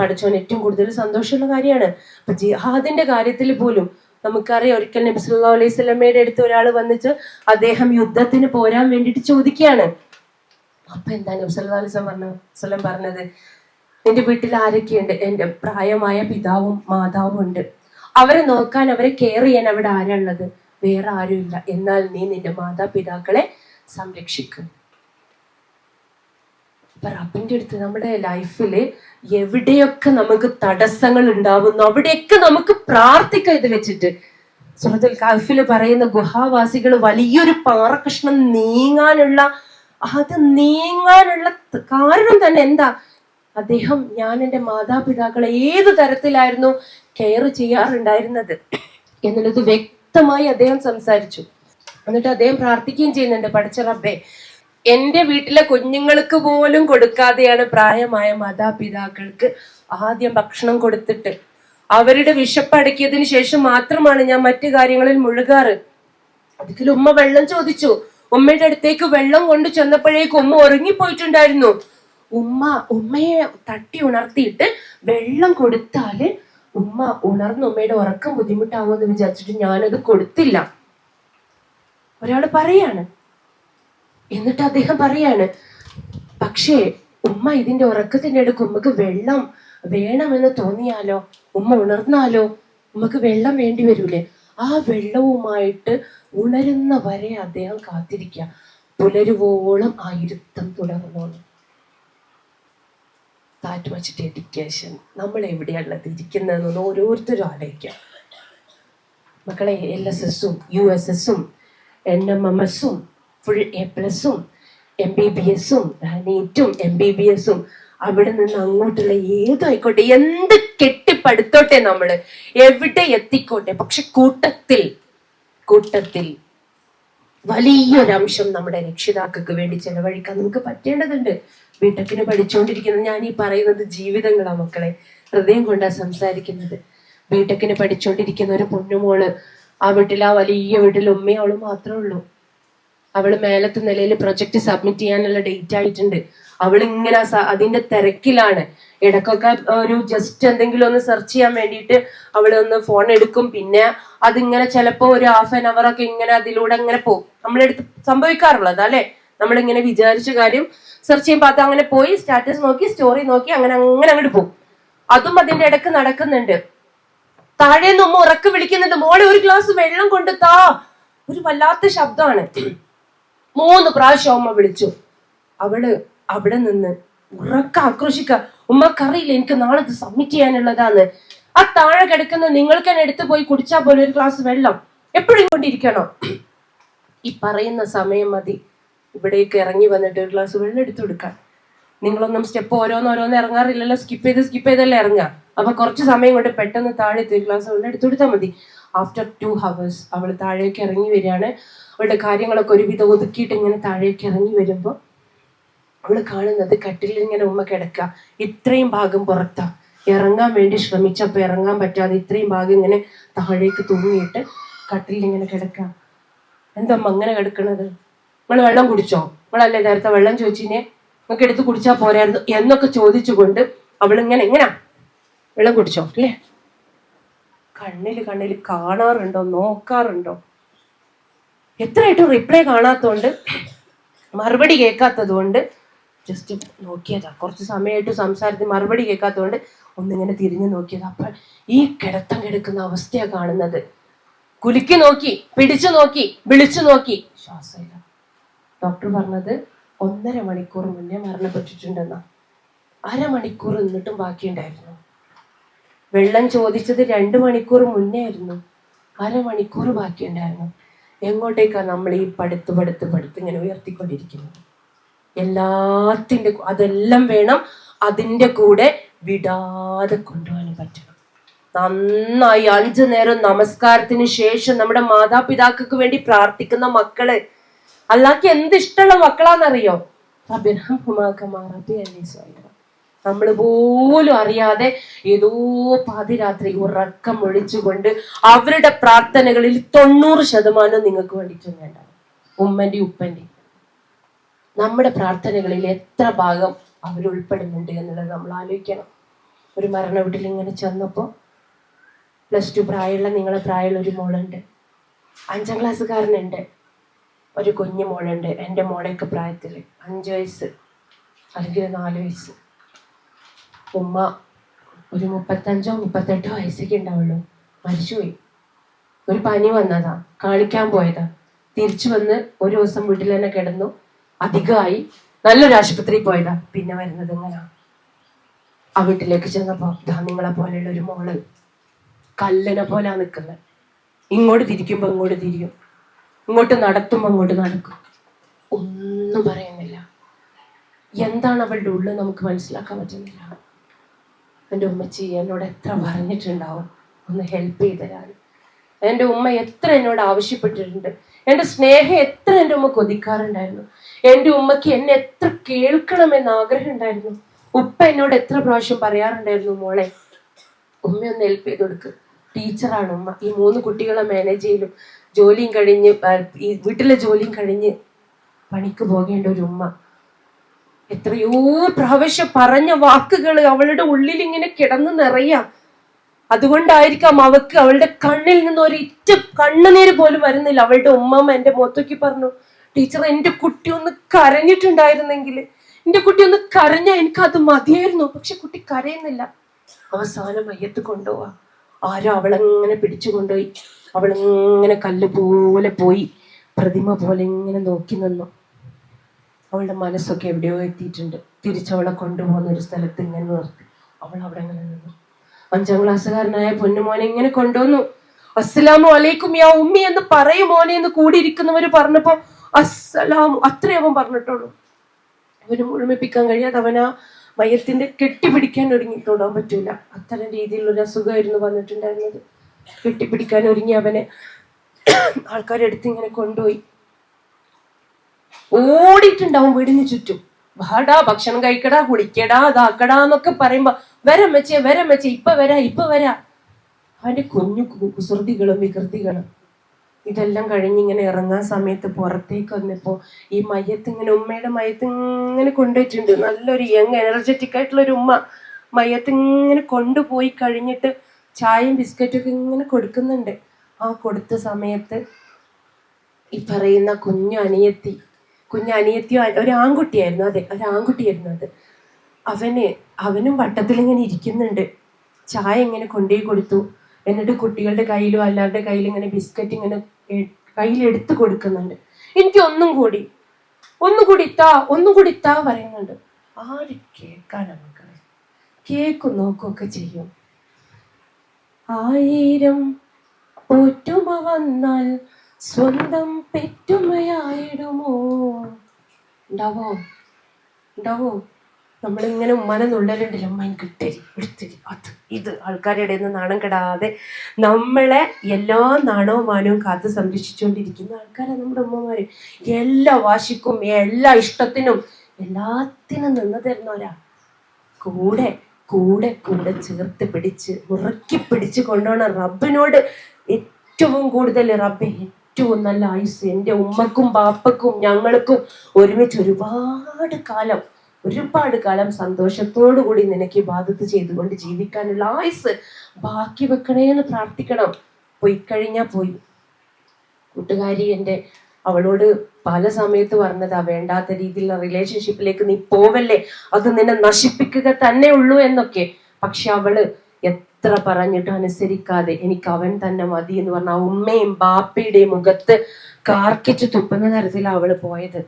പടച്ചോൻ ഏറ്റവും കൂടുതൽ സന്തോഷമുള്ള കാര്യമാണ്. അപ്പൊ ജിഹാദിന്റെ കാര്യത്തിൽ പോലും നമുക്കറിയാം, ഒരിക്കൽ നബി സല്ലല്ലാഹു അലൈഹി വസല്ലമയുടെ അടുത്ത് ഒരാൾ വന്നിട്ട് അദ്ദേഹം യുദ്ധത്തിന് പോരാൻ വേണ്ടിയിട്ട് ചോദിക്കുകയാണ്. അപ്പൊ എന്താ നബി സല്ലല്ലാഹു അലൈഹി വസല്ലം പറഞ്ഞത്? നിന്റെ വീട്ടിൽ ആരൊക്കെയുണ്ട്? എന്റെ പ്രായമായ പിതാവും മാതാവും ഉണ്ട്. അവരെ നോക്കാൻ, അവരെ കെയർ ചെയ്യാൻ അവിടെ ആരാളുള്ളത്? വേറെ ആരുമില്ല. എന്നാൽ നീ നിന്റെ മാതാപിതാക്കളെ സംരക്ഷിക്കും. അപ്പൊ റബ്ബിന്റെ അടുത്ത് നമ്മുടെ ലൈഫില് എവിടെയൊക്കെ നമുക്ക് തടസ്സങ്ങൾ ഉണ്ടാവുന്നു അവിടെയൊക്കെ നമുക്ക് പ്രാർത്ഥിക്കാം. ഇത് വെച്ചിട്ട് സൂറത്തുൽ കഹ്ഫിൽ പറയുന്ന ഗുഹാവാസികൾ വലിയൊരു പാറകഷ്ണം നീങ്ങാനുള്ള കാരണം തന്നെ എന്താ? അദ്ദേഹം, ഞാൻ എൻ്റെ മാതാപിതാക്കളെ ഏത് തരത്തിലായിരുന്നു കെയർ ചെയ്യാറുണ്ടായിരുന്നത് എന്നുള്ളത് വ്യക്തമായി അദ്ദേഹം സംസാരിച്ചു. എന്നിട്ട് അദ്ദേഹം പ്രാർത്ഥിക്കുകയും ചെയ്യുന്നുണ്ട്, പടച്ച റബ്ബേ, എന്റെ വീട്ടിലെ കുഞ്ഞുങ്ങൾക്ക് പോലും കൊടുക്കാതെയാണ് പ്രായമായ മാതാപിതാക്കൾക്ക് ആദ്യം ഭക്ഷണം കൊടുത്തിട്ട് അവരുടെ വിശപ്പ് അടക്കിയതിനു ശേഷം മാത്രമാണ് ഞാൻ മറ്റു കാര്യങ്ങളിൽ മുഴുകാറ്. ഒരിക്കലും ഉമ്മ വെള്ളം ചോദിച്ചു. ഉമ്മയുടെ അടുത്തേക്ക് വെള്ളം കൊണ്ടു ചെന്നപ്പോഴേക്കും ഉമ്മ ഉറങ്ങിപ്പോയിട്ടുണ്ടായിരുന്നു. ഉമ്മയെ തട്ടി ഉണർത്തിയിട്ട് വെള്ളം കൊടുത്താല് ഉമ്മ ഉണർന്ന് ഉമ്മയുടെ ഉറക്കം ബുദ്ധിമുട്ടാവുമെന്ന് വിചാരിച്ചിട്ട് ഞാനത് കൊടുത്തില്ല. ഒരാള് പറയാണ്. എന്നിട്ട് അദ്ദേഹം പറയാണ്, പക്ഷേ ഉമ്മ ഇതിന്റെ ഉറക്കത്തിന്റെ അടുക്ക് ഉമ്മക്ക് വെള്ളം വേണമെന്ന് തോന്നിയാലോ, ഉമ്മ ഉണർന്നാലോ ഉമ്മക്ക് വെള്ളം വേണ്ടി വരൂലേ? ആ വെള്ളവുമായിട്ട് ഉണരുന്ന വരെ അദ്ദേഹം കാത്തിരിക്കുക. പുലരുവോളം ആ ഇരുത്തം തുടർന്നോളൂ. That much dedication. നമ്മൾ എവിടെയുള്ളത് ഇരിക്കുന്നതെന്നൊന്ന് ഓരോരുത്തരും ആലോചിക്കാം. മക്കളെ, LSSും USSും NMMSും ഫുൾ A+ഉം MBBSും നീറ്റും MBBSും അവിടെ നിന്ന് അങ്ങോട്ടുള്ള ഏതായിക്കോട്ടെ, എന്ത് കെട്ടിപ്പടുത്തോട്ടെ, നമ്മള് എവിടെ എത്തിക്കോട്ടെ, പക്ഷെ കൂട്ടത്തിൽ വലിയൊരംശം നമ്മുടെ രക്ഷിതാക്കൾക്ക് വേണ്ടി ചെലവഴിക്കാൻ നമുക്ക് പറ്റേണ്ടതുണ്ട്. ബിടെക്കിന് പഠിച്ചുകൊണ്ടിരിക്കുന്നത്, ഞാൻ ഈ പറയുന്നത് ജീവിതങ്ങളാ മക്കളെ, ഹൃദയം കൊണ്ടാ സംസാരിക്കുന്നത്. ബിടെക്കിന് പഠിച്ചുകൊണ്ടിരിക്കുന്ന ഒരു പൊന്നുമോള്, ആ വീട്ടിൽ, ആ വലിയ വീട്ടിൽ ഉമ്മയും അവള് മാത്രമേ ഉള്ളൂ. അവള് മേലത്തെ നിലയിൽ പ്രൊജക്ട് സബ്മിറ്റ് ചെയ്യാനുള്ള ഡേറ്റ് ആയിട്ടുണ്ട്. അവളിങ്ങനെ അതിന്റെ തിരക്കിലാണ്. ഇടക്കൊക്കെ ഒരു ജസ്റ്റ് എന്തെങ്കിലും ഒന്ന് സെർച്ച് ചെയ്യാൻ വേണ്ടിയിട്ട് അവളൊന്ന് ഫോൺ എടുക്കും. പിന്നെ അതിങ്ങനെ ചിലപ്പോ ഒരു ഹാഫ് ആൻ അവർ ഒക്കെ ഇങ്ങനെ അതിലൂടെ അങ്ങനെ പോകും. നമ്മളെടുത്ത് സംഭവിക്കാറുള്ളത് അല്ലെ, നമ്മളിങ്ങനെ വിചാരിച്ച കാര്യം സെർച്ച് ചെയ്യുമ്പോൾ അത് അങ്ങനെ പോയി സ്റ്റാറ്റസ് നോക്കി സ്റ്റോറി നോക്കി അങ്ങനെ അങ്ങോട്ട് പോകും. അതും അതിന്റെ ഇടക്ക് നടക്കുന്നുണ്ട്. താഴേന്ന് ഉമ്മ ഉറക്കെ വിളിക്കുന്നുണ്ട്, മോളെ ഒരു ഗ്ലാസ് വെള്ളം കൊണ്ട് താ. ഒരു വല്ലാത്ത ശബ്ദമാണ്. 3 പ്രാവശ്യം അമ്മ വിളിച്ചു. അവള് അവിടെ നിന്ന് ഉറക്ക ആക്രോശിക്ക, ഉമ്മക്കറിയില്ല എനിക്ക് നാളെ ഇത് സബ്മിറ്റ് ചെയ്യാനുള്ളതാന്ന്. ആ താഴെ കിടക്കുന്ന നിങ്ങൾക്ക് തന്നെ എടുത്തു പോയി കുടിച്ചാൽ പോലെ ഒരു ഗ്ലാസ് വെള്ളം എപ്പോഴും കൊണ്ടിരിക്കണോ? ഈ പറയുന്ന സമയം മതി ഇവിടേക്ക് ഇറങ്ങി വന്നിട്ട് ഒരു ഗ്ലാസ് വെള്ളം എടുത്തു കൊടുക്കാൻ. നിങ്ങളൊന്നും സ്റ്റെപ്പ് ഓരോന്നോരോന്ന് ഇറങ്ങാറില്ലല്ലോ, സ്കിപ്പ് ചെയ്തല്ലേ ഇറങ്ങുക. അപ്പൊ കുറച്ച് സമയം കൊണ്ട് പെട്ടെന്ന് താഴെ ഒരു ഗ്ലാസ് വെള്ളം എടുത്തു കൊടുത്താൽ മതി. ആഫ്റ്റർ 2 hours അവൾ താഴേക്ക് ഇറങ്ങി വരികയാണ്. അവളുടെ കാര്യങ്ങളൊക്കെ ഒരുവിധം ഒതുക്കിയിട്ട് ഇങ്ങനെ താഴേക്ക് ഇറങ്ങി വരുമ്പോൾ അവള് കാണുന്നത് കട്ടിലിൽ ഇങ്ങനെ ഉമ്മ കിടക്കുക. ഇത്രയും ഭാഗം പുറത്താ. ഇറങ്ങാൻ വേണ്ടി ശ്രമിച്ചപ്പോ ഇറങ്ങാൻ പറ്റാതെ ഇത്രയും ഭാഗം ഇങ്ങനെ താഴേക്ക് തൂങ്ങിയിട്ട് കട്ടിലിൽ ഇങ്ങനെ കിടക്കുക. എന്താ അങ്ങനെ കിടക്കണത്? നമ്മള് വെള്ളം കുടിച്ചോ? നമ്മളല്ലേ നേരത്തെ വെള്ളം ചോദിച്ചിനെ, നമുക്ക് എടുത്ത് കുടിച്ചാൽ പോരായിരുന്നു എന്നൊക്കെ ചോദിച്ചുകൊണ്ട് അവളിങ്ങനെ എങ്ങനാ വെള്ളം കുടിച്ചോ അല്ലേ? കണ്ണില് കാണാറുണ്ടോ, നോക്കാറുണ്ടോ? എത്രയായിട്ടും റിപ്ലൈ കാണാത്തോണ്ട്, മറുപടി കേൾക്കാത്തത് കൊണ്ട് ജസ്റ്റ് നോക്കിയതാ. കുറച്ച് സമയമായിട്ട് സംസാരത്തിന് മറുപടി കേൾക്കാത്തതുകൊണ്ട് ഒന്നിങ്ങനെ തിരിഞ്ഞു നോക്കിയതാ. അപ്പൊ ഈ കിടക്കുന്ന അവസ്ഥയാ കാണുന്നത്. കുലുക്കി നോക്കി, പിടിച്ചു നോക്കി, വിളിച്ചു നോക്കി, ശ്വാസമില്ല. ഡോക്ടർ പറഞ്ഞത് 1.5 മണിക്കൂർ മുന്നേ മരണപ്പെട്ടിട്ടുണ്ടെന്നാ. 1/2 മണിക്കൂർ നിന്നിട്ടും ബാക്കിയുണ്ടായിരുന്നു. വെള്ളം ചോദിച്ചത് 2 മണിക്കൂർ മുന്നേ ആയിരുന്നു. 1/2 മണിക്കൂർ ബാക്കിയുണ്ടായിരുന്നു. എങ്ങോട്ടേക്കാ നമ്മൾ ഈ പടുത്ത് ഇങ്ങനെ ഉയർത്തിക്കൊണ്ടിരിക്കുന്നത്? അതെല്ലാം വേണം, അതിൻ്റെ കൂടെ വിടാതെ കൊണ്ടുപോകാനും പറ്റണം. നന്നായി 5 നേരം നമസ്കാരത്തിന് ശേഷം നമ്മുടെ മാതാപിതാക്കൾക്ക് വേണ്ടി പ്രാർത്ഥിക്കുന്ന മക്കള്, അല്ലാതെ എന്ത് ഇഷ്ടമുള്ള മക്കളാന്നറിയോ? നമ്മൾ പോലും അറിയാതെ ഏതോ പാതിരാത്രി ഉറക്കം ഒഴിച്ചുകൊണ്ട് അവരുടെ പ്രാർത്ഥനകളിൽ 90% നിങ്ങൾക്ക് വേണ്ടിയിട്ടും വേണ്ട. ഉമ്മന്റെ ഉപ്പന്റെ നമ്മുടെ പ്രാർത്ഥനകളിൽ എത്ര ഭാഗം അവരുൾപ്പെടുന്നുണ്ട് എന്നുള്ളത് നമ്മൾ ആലോചിക്കണം. ഒരു മരണ വീട്ടിൽ ഇങ്ങനെ ചെന്നപ്പോൾ +2 പ്രായമുള്ള, നിങ്ങളെ പ്രായമുള്ള ഒരു മോളുണ്ട്, 5ാം ക്ലാസ്സുകാരനുണ്ട്, ഒരു കുഞ്ഞു മോളുണ്ട്. എൻ്റെ മോളെയൊക്കെ പ്രായത്തിൽ 5 വയസ്സ് അല്ലെങ്കിൽ 4 വയസ്സ്. ഉമ്മ ഒരു 35 38 വയസ്സൊക്കെ ഉണ്ടാവുള്ളൂ. മരിച്ചുപോയി. ഒരു പനി വന്നതാ, കാണിക്കാൻ പോയതാ, തിരിച്ചു വന്ന് ഒരു ദിവസം വീട്ടിൽ തന്നെ കിടന്നു. അധികമായി നല്ലൊരു ആശുപത്രിയിൽ പോയതാ. പിന്നെ വരുന്നത് എങ്ങനാ? ആ വീട്ടിലേക്ക് ചെന്നപ്പോ നിങ്ങളെ പോലെയുള്ള ഒരു മോള് കല്ലിനെ പോലെ നിൽക്കുന്നത്. ഇങ്ങോട്ട് തിരിക്കുമ്പോ ഇങ്ങോട്ട് തിരിയും, ഇങ്ങോട്ട് നടത്തുമ്പോ ഇങ്ങോട്ട് നടക്കും. ഒന്നും പറയുന്നില്ല. എന്താണ് അവളുടെ ഉള്ളിൽ നമുക്ക് മനസ്സിലാക്കാൻ പറ്റുന്നില്ല. എൻ്റെ ഉമ്മച്ചി എന്നോട് എത്ര പറഞ്ഞിട്ടുണ്ടാവും ഒന്ന് ഹെൽപ്പ് ചെയ്ത് തരാൻ. എൻ്റെ ഉമ്മ എത്ര എന്നോട് ആവശ്യപ്പെട്ടിട്ടുണ്ട്. എൻ്റെ സ്നേഹം എത്ര എൻ്റെ ഉമ്മ കൊതിക്കാറുണ്ടായിരുന്നു. എൻ്റെ ഉമ്മക്ക് എന്നെ എത്ര കേൾക്കണമെന്ന് ആഗ്രഹം ഉണ്ടായിരുന്നു. ഉപ്പ എന്നോട് എത്ര പ്രാവശ്യം പറയാറുണ്ടായിരുന്നു, മോളെ ഉമ്മയൊന്ന് ഹെൽപ്പ് ചെയ്ത് കൊടുക്ക്. ടീച്ചറാണ് ഉമ്മ. ഈ 3 കുട്ടികളെ മാനേജ് ചെയ്യലും ജോലിയും കഴിഞ്ഞ്, ഈ വീട്ടിലെ ജോലിയും കഴിഞ്ഞ് പണിക്ക് പോകേണ്ട ഒരു ഉമ്മ. എത്രയോ പ്രാവശ്യം പറഞ്ഞ വാക്കുകൾ അവളുടെ ഉള്ളിൽ ഇങ്ങനെ കിടന്ന് നിറയാം. അതുകൊണ്ടായിരിക്കാം അവൾക്ക് അവളുടെ കണ്ണിൽ നിന്ന് ഒരിറ്റ കണ്ണുനീര് പോലും വരുന്നില്ല. അവളുടെ ഉമ്മമ്മ എൻ്റെ മുഖത്തേക്ക് പറഞ്ഞു, ടീച്ചർ എൻ്റെ കുട്ടി ഒന്ന് കരഞ്ഞിട്ടുണ്ടായിരുന്നെങ്കിൽ, എൻ്റെ കുട്ടി ഒന്ന് കരഞ്ഞാൽ എനിക്കത് മതിയായിരുന്നു. പക്ഷെ കുട്ടി കരയുന്നില്ല. അവസാനം മയ്യത്ത് കൊണ്ടുപോവാ. ആരോ അവളെങ്ങനെ പിടിച്ചു കൊണ്ടുപോയി. അവളിങ്ങനെ കല്ല് പോലെ പോയി, പ്രതിമ പോലെ ഇങ്ങനെ നോക്കി നിന്നു. അവളുടെ മനസ്സൊക്കെ എവിടെയോ എത്തിയിട്ടുണ്ട്. തിരിച്ചവളെ കൊണ്ടുപോകുന്ന ഒരു സ്ഥലത്ത് ഇങ്ങനെ നിർത്തി. അവൾ അവിടെ ഇങ്ങനെ നിന്നു. 5ാം ക്ലാസ്സുകാരനായ പൊന്നുമോനെ ഇങ്ങനെ കൊണ്ടുവന്നു. അസ്സലാമു അലൈക്കും യാ ഉമ്മി എന്ന് പറയും മോനെ എന്ന് കൂടിയിരിക്കുന്നവര് പറഞ്ഞപ്പോ അസ്സലാമു അത്രേ അവൻ പറഞ്ഞിട്ടുള്ളൂ. അവന് മുഴുമിപ്പിക്കാൻ കഴിയാതെ അവനാ മയത്തിന്റെ കെട്ടിപ്പിടിക്കാൻ ഒരുങ്ങിയിട്ടുണ്ടാൻ പറ്റൂല. അത്തരം രീതിയിലുള്ള അസുഖമായിരുന്നു വന്നിട്ടുണ്ടായിരുന്നത്. കെട്ടിപ്പിടിക്കാൻ ഒരുങ്ങി അവനെ ആൾക്കാരെടുത്ത് ഇങ്ങനെ കൊണ്ടുപോയി. ഓടിയിട്ടുണ്ടാവും വീടിന് ചുറ്റും. വാടാ, ഭക്ഷണം കഴിക്കടാ, കുളിക്കടാ, അതാക്കടാ എന്നൊക്കെ പറയുമ്പോ വരമ്മച്ചേ ഇപ്പൊ വരാ. അവന്റെ കുഞ്ഞു കുസൃതികളും വികൃതികളും ഇതെല്ലാം കഴിഞ്ഞിങ്ങനെ ഇറങ്ങാൻ സമയത്ത് പുറത്തേക്ക് വന്നപ്പോ ഈ മയത്ത് ഇങ്ങനെ ഉമ്മയുടെ മയത്ത് ഇങ്ങനെ കൊണ്ടുപോയിട്ടുണ്ട്. നല്ലൊരു യങ് എനർജറ്റിക് ആയിട്ടുള്ള ഒരു ഉമ്മ മയത്ത് ഇങ്ങനെ കൊണ്ടുപോയി കഴിഞ്ഞിട്ട് ചായയും ബിസ്ക്കറ്റും ഒക്കെ ഇങ്ങനെ കൊടുക്കുന്നുണ്ട്. ആ കൊടുത്ത സമയത്ത് ഈ പറയുന്ന കുഞ്ഞനിയത്തിയോ ഒരു ആൺകുട്ടിയായിരുന്നു. അതെ, ഒരു ആൺകുട്ടിയായിരുന്നു അത്. അവനും വട്ടത്തിൽ ഇങ്ങനെ ഇരിക്കുന്നുണ്ട്. ചായ ഇങ്ങനെ കൊണ്ടുപോയി കൊടുത്തു. എന്നിട്ട് കുട്ടികളുടെ കയ്യിലും അല്ലാരുടെ കയ്യിലും ഇങ്ങനെ ബിസ്ക്കറ്റ് ഇങ്ങനെ കയ്യിലെടുത്ത് കൊടുക്കുന്നുണ്ട്. എനിക്ക് ഒന്നും കൂടി താ പറയുന്നുണ്ട്. ആര് കേൾക്കാനാ മക്കളെ? കേക്കും നോക്കുകയൊക്കെ ചെയ്യും. 1000 പോറ്റുമ വന്നാൽ സ്വന്തം പെറ്റുമയായിടുമോ? ഉണ്ടാവോ? നമ്മളിങ്ങനെ ഉമ്മാനെ നുള്ളലുണ്ടല്ലോ, ഉമ്മ എനിക്ക് എടുത്തരി അത് ഇത് ആൾക്കാരുടെ ഇടയിൽ നിന്ന് നാണം കെടാതെ നമ്മളെ എല്ലാ നാണവും മാനവും കാത്ത് സംരക്ഷിച്ചുകൊണ്ടിരിക്കുന്ന ആൾക്കാരാണ് നമ്മുടെ ഉമ്മമാര്. എല്ലാ വാശിക്കും എല്ലാ ഇഷ്ടത്തിനും എല്ലാത്തിനും നിന്ന് തരുന്നവരാ. കൂടെ ചേർത്ത് പിടിച്ച് മുറുക്കി പിടിച്ച് കൊണ്ടുപോകണം. റബ്ബിനോട് ഏറ്റവും കൂടുതൽ റബ്ബെ ഏറ്റവും നല്ല ആയുസ് എൻ്റെ ഉമ്മക്കും ബാപ്പക്കും ഞങ്ങൾക്കും ഒരുമിച്ച് ഒരുപാട് കാലം സന്തോഷത്തോടു കൂടി നിനക്ക് ഇബാദത്ത് ചെയ്തുകൊണ്ട് ജീവിക്കാനുള്ള ആയുസ് ബാക്കി വെക്കണേന്ന് പ്രാർത്ഥിക്കണം. പോയി കഴിഞ്ഞാ പോയി. കൂട്ടുകാരി അവളോട് പല സമയത്ത് പറഞ്ഞതാ, വേണ്ടാത്ത രീതിയിലുള്ള റിലേഷൻഷിപ്പിലേക്ക് നീ പോവല്ലേ, അത് നിന്നെ നശിപ്പിക്കുക തന്നെ ഉള്ളൂ എന്നൊക്കെ. പക്ഷെ അവള് എത്ര പറഞ്ഞിട്ടും അനുസരിക്കാതെ എനിക്ക് അവൻ തന്നെ മതി എന്ന് പറഞ്ഞ ഉമ്മയും ബാപ്പയുടെയും മുഖത്ത് കാർക്കിച്ച് തുപ്പുന്ന തരത്തിലാണ് അവള് പോയത്.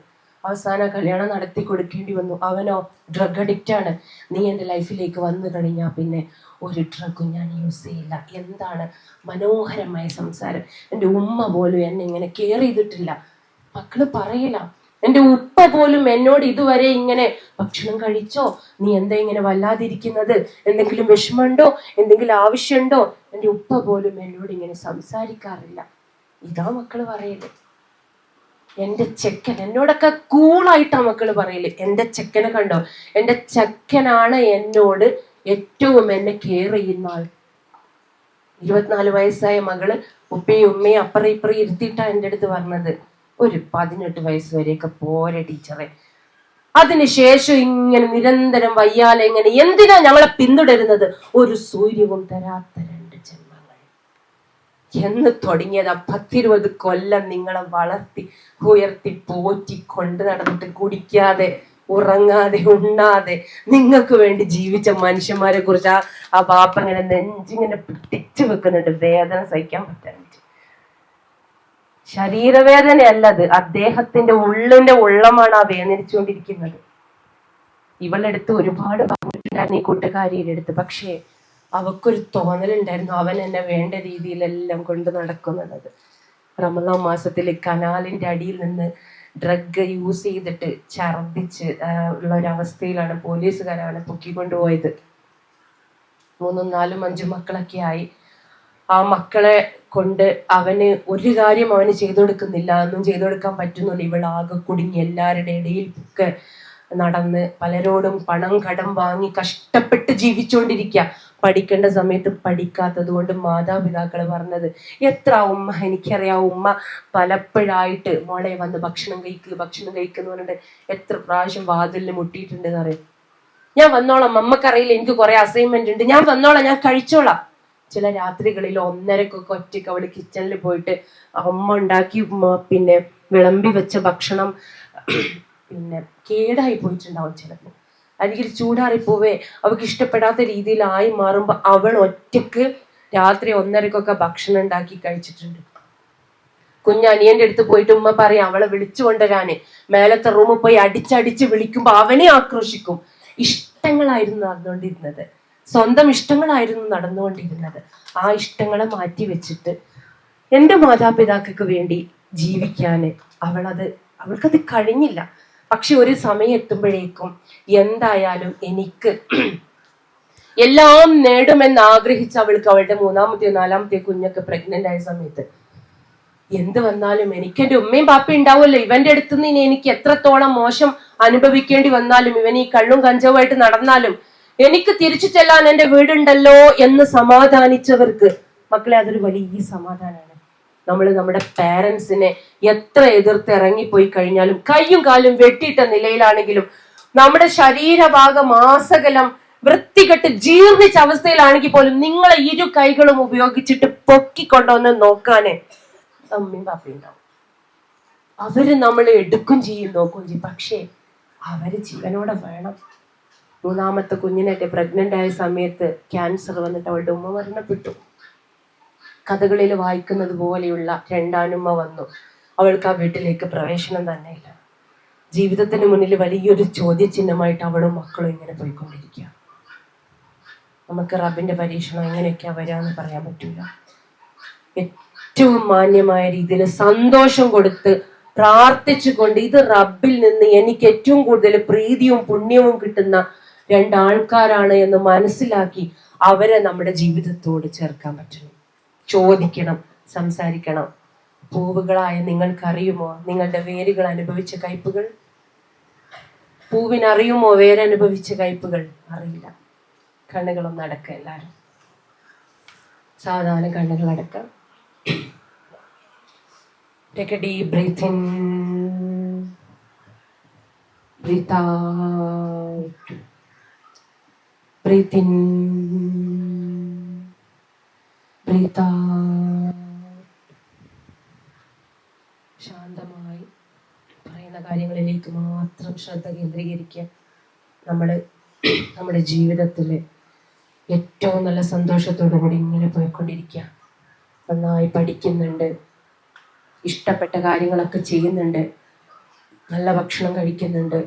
അവസാന കല്യാണം നടത്തി കൊടുക്കേണ്ടി വന്നു. അവനോ ഡ്രഗ് അഡിക്റ്റ് ആണ്. നീ എൻ്റെ ലൈഫിലേക്ക് വന്നു കഴിഞ്ഞാൽ പിന്നെ ഒരു ഡ്രഗും ഞാൻ യൂസ് ചെയ്യില്ല. എന്താണ് മനോഹരമായ സംസാരം. എൻ്റെ ഉമ്മ പോലും എന്നെ ഇങ്ങനെ കെയർ ചെയ്തിട്ടില്ല. മക്കള് പറയില്ല. എൻ്റെ ഉപ്പ പോലും എന്നോട് ഇതുവരെ ഇങ്ങനെ ഭക്ഷണം കഴിച്ചോ, നീ എന്താ ഇങ്ങനെ വല്ലാതിരിക്കുന്നത്, എന്തെങ്കിലും വിഷമമുണ്ടോ, എന്തെങ്കിലും ആവശ്യമുണ്ടോ, എൻ്റെ ഉപ്പ പോലും എന്നോട് ഇങ്ങനെ സംസാരിക്കാറില്ല. ഇതാ മക്കള് പറയല്. എൻ്റെ ചെക്കൻ എന്നോടൊക്കെ കൂളായിട്ടാ മക്കള് പറയല്. എൻ്റെ ചെക്കനെ കണ്ടോ, എൻ്റെ ചെക്കനാണ് എന്നോട് ഏറ്റവും എന്നെ കെയർ ചെയ്യുന്ന ആൾ. 24 വയസ്സായ മകള് ഉപ്പയും ഉമ്മയും അപ്പുറം ഇപ്പുറം ഇരുത്തിയിട്ടാ എൻ്റെ അടുത്ത് പറഞ്ഞത്, ഒരു 18 വയസ്സ് വരെയൊക്കെ പോരെ ടീച്ചറെ, അതിനുശേഷം ഇങ്ങനെ നിരന്തരം വയ്യാലെ ഇങ്ങനെ എന്തിനാ ഞങ്ങളെ പിന്തുടരുന്നത്, ഒരു സൂര്യവും തരാത്ത 2 ജന്മങ്ങൾ എന്ന് തുടങ്ങിയതാ. 10-20 കൊല്ലം നിങ്ങളെ വളർത്തി ഉയർത്തി പോറ്റി കൊണ്ട് നടന്നിട്ട് കുടിക്കാതെ ഉറങ്ങാതെ ഉണ്ണാതെ നിങ്ങൾക്ക് വേണ്ടി ജീവിച്ച മനുഷ്യന്മാരെ കുറിച്ച് ആ ബാപ്പ ഇങ്ങനെ നെഞ്ചിങ്ങനെ പിടിച്ചു വെക്കുന്നുണ്ട്. വേദന സഹിക്കാൻ പറ്റാൻ. ശരീരവേദനയല്ലത്, അദ്ദേഹത്തിന്റെ ഉള്ളിന്റെ ഉള്ളമാണ് ആ വേദനിച്ചുകൊണ്ടിരിക്കുന്നത്. ഇവളെടുത്ത് ഒരുപാട് പറഞ്ഞിട്ടുണ്ടായിരുന്നു ഈ കൂട്ടുകാരിയുടെ അടുത്ത്. പക്ഷേ അവക്കൊരു തോന്നലുണ്ടായിരുന്നു, അവൻ എന്നെ വേണ്ട രീതിയിലെല്ലാം കൊണ്ട് നടക്കുന്നുള്ളത്. റമദാൻ മാസത്തിൽ കനാലിന്റെ അടിയിൽ നിന്ന് ഡ്രഗ് യൂസ് ചെയ്തിട്ട് ഛർദിച്ച് ഉള്ള ഒരവസ്ഥയിലാണ് പോലീസുകാരാണ് പൊക്കിക്കൊണ്ടുപോയത്. 3, 4, 5 മക്കളൊക്കെ ആയി. ആ മക്കളെ കൊണ്ട് അവന് ഒരു കാര്യം അവന് ചെയ്തു കൊടുക്കുന്നില്ല, ഒന്നും ചെയ്തു കൊടുക്കാൻ പറ്റുന്നില്ല. ഇവളാകെ കുടുങ്ങി എല്ലാവരുടെ ഇടയിൽ ഒക്കെ നടന്ന് പലരോടും പണം കടം വാങ്ങി കഷ്ടപ്പെട്ട് ജീവിച്ചുകൊണ്ടിരിക്കുക. പഠിക്കേണ്ട സമയത്ത് പഠിക്കാത്തത് കൊണ്ട് മാതാപിതാക്കൾ പറഞ്ഞത്, എത്ര ഉമ്മ എനിക്കറിയാം, ഉമ്മ പലപ്പോഴായിട്ട് മോളെ വന്ന് ഭക്ഷണം കഴിക്കുന്നു പറഞ്ഞിട്ട് എത്ര പ്രാവശ്യം വാതിലിന് മുട്ടിയിട്ടുണ്ട് എന്നറിയാം. ഞാൻ വന്നോളാം, അമ്മക്കറിയില്ല, എനിക്ക് കുറെ അസൈൻമെന്റ് ഉണ്ട്, ഞാൻ വന്നോളാം, ഞാൻ കഴിച്ചോളാം. ചില രാത്രികളിൽ 1:30 ഒറ്റയ്ക്ക് അവള് കിച്ചണിൽ പോയിട്ട് അമ്മ ഉണ്ടാക്കി പിന്നെ വിളമ്പി വെച്ച ഭക്ഷണം പിന്നെ കേടായി പോയിട്ടുണ്ടാവും. ചിലപ്പോൾ അല്ലെങ്കിൽ ചൂടാറിപ്പോവേ അവൾക്ക് ഇഷ്ടപ്പെടാത്ത രീതിയിലായി മാറുമ്പോ അവൾ ഒറ്റക്ക് രാത്രി 1:30 ഭക്ഷണം ഉണ്ടാക്കി കഴിച്ചിട്ടുണ്ട്. കുഞ്ഞനിയന്റെ അടുത്ത് പോയിട്ട് ഉമ്മ പറയും അവളെ വിളിച്ചു കൊണ്ടുവരാന്. മേലത്തെ റൂമിൽ പോയി അടിച്ചടിച്ച് വിളിക്കുമ്പോ അവനെ ആക്രോശിക്കും. ഇഷ്ടങ്ങളായിരുന്നു നടന്നുകൊണ്ടിരുന്നത്, സ്വന്തം ഇഷ്ടങ്ങളായിരുന്നു നടന്നുകൊണ്ടിരുന്നത്. ആ ഇഷ്ടങ്ങളെ മാറ്റി വെച്ചിട്ട് എൻ്റെ മാതാപിതാക്കൾക്ക് വേണ്ടി ജീവിക്കാന് അവൾക്കത് കഴിഞ്ഞില്ല. പക്ഷെ ഒരു സമയം എത്തുമ്പോഴേക്കും എന്തായാലും എനിക്ക് എല്ലാം നേടുമെന്ന് ആഗ്രഹിച്ച അവൾക്ക് അവളുടെ 3-ാമത്തെയോ 4-ാമത്തെയോ കുഞ്ഞൊക്കെ പ്രഗ്നന്റ് ആയ സമയത്ത് എന്ത് വന്നാലും എനിക്ക് എൻ്റെ ഉമ്മയും പാപ്പയും ഉണ്ടാവുമല്ലോ, ഇവന്റെ അടുത്തുനിന്ന് ഇനി എനിക്ക് എത്രത്തോളം മോശം അനുഭവിക്കേണ്ടി വന്നാലും, ഇവൻ ഈ കള്ളും കഞ്ചവുമായിട്ട് നടന്നാലും എനിക്ക് തിരിച്ചു ചെല്ലാൻ എൻ്റെ വീടുണ്ടല്ലോ എന്ന് സമാധാനിച്ചവർക്ക് മക്കളെ അതൊരു വലിയ സമാധാനമാണ്. നമ്മൾ നമ്മുടെ പാരൻസിനെ എത്ര എതിർത്ത് ഇറങ്ങിപ്പോയി കഴിഞ്ഞാലും, കയ്യും കാലും വെട്ടിയിട്ട നിലയിലാണെങ്കിലും, നമ്മുടെ ശരീരഭാഗം ആസകലം വൃത്തികെട്ട് ജീർണിച്ച അവസ്ഥയിലാണെങ്കിൽ പോലും നിങ്ങളെ ഇരു കൈകളും ഉപയോഗിച്ചിട്ട് പൊക്കിക്കൊണ്ടുവന്ന് നോക്കാന് അമ്മയും പാപ്പയും ഉണ്ടാവും. അവര് നമ്മളെ എടുക്കും ചെയ്യും, നോക്കുകയും ചെയ്യും. പക്ഷേ അവര് ജീവനോടെ വേണം. 3-ാമത്തെ കുഞ്ഞിനെ പ്രഗ്നന്റ് ആയ സമയത്ത് ക്യാൻസർ വന്നിട്ട് അവളുടെ ഉമ്മ മരണപ്പെട്ടു. കഥകളിൽ വായിക്കുന്നത് പോലെയുള്ള രണ്ടാനുമ്മ വന്നു. അവൾക്ക് ആ വീട്ടിലേക്ക് പ്രവേശനം തന്നെയില്ല. ജീവിതത്തിന് മുന്നിൽ വലിയൊരു ചോദ്യചിഹ്നമായിട്ട് അവളും മക്കളും ഇങ്ങനെ പോയിക്കൊണ്ടിരിക്കുക. നമുക്ക് റബ്ബിന്റെ പരീക്ഷണം എങ്ങനെയൊക്കെയാ വരാന്ന് പറയാൻ പറ്റൂല. ഏറ്റവും മാന്യമായ രീതിയിൽ സന്തോഷം കൊടുത്ത് പ്രാർത്ഥിച്ചുകൊണ്ട് ഇത് റബ്ബിൽ നിന്ന് എനിക്ക് ഏറ്റവും കൂടുതൽ പ്രീതിയും പുണ്യവും കിട്ടുന്ന രണ്ടാൾക്കാരാണ് എന്ന് മനസ്സിലാക്കി അവരെ നമ്മുടെ ജീവിതത്തോട് ചേർക്കാൻ പറ്റണം. ചോദിക്കണം, സംസാരിക്കണം. പൂവുകളായ നിങ്ങൾക്കറിയുമോ നിങ്ങളുടെ വേരുകൾ അനുഭവിച്ച കയ്പുകൾ? പൂവിനറിയുമോ വേരനുഭവിച്ച കയ്പുകൾ? അറിയില്ല. കണ്ണുകളൊന്നും അടക്കാം. എല്ലാവരും സാധാരണ കണ്ണുകൾ അടക്കാം. Take a deep breath in, breathe out, breathe in, breathe out. ശാന്തമായി പറയുന്ന കാര്യങ്ങളിലേക്ക് മാത്രം ശ്രദ്ധ കേന്ദ്രീകരിക്കുക. നമ്മുടെ ജീവിതത്തിൽ ഏറ്റവും നല്ല സന്തോഷത്തോടു കൂടി ഇങ്ങനെ പോയിക്കൊണ്ടിരിക്കുക. നന്നായി പഠിക്കുന്നുണ്ട്, ഇഷ്ടപ്പെട്ട കാര്യങ്ങളൊക്കെ ചെയ്യുന്നുണ്ട്, നല്ല ഭക്ഷണം കഴിക്കുന്നുണ്ട്,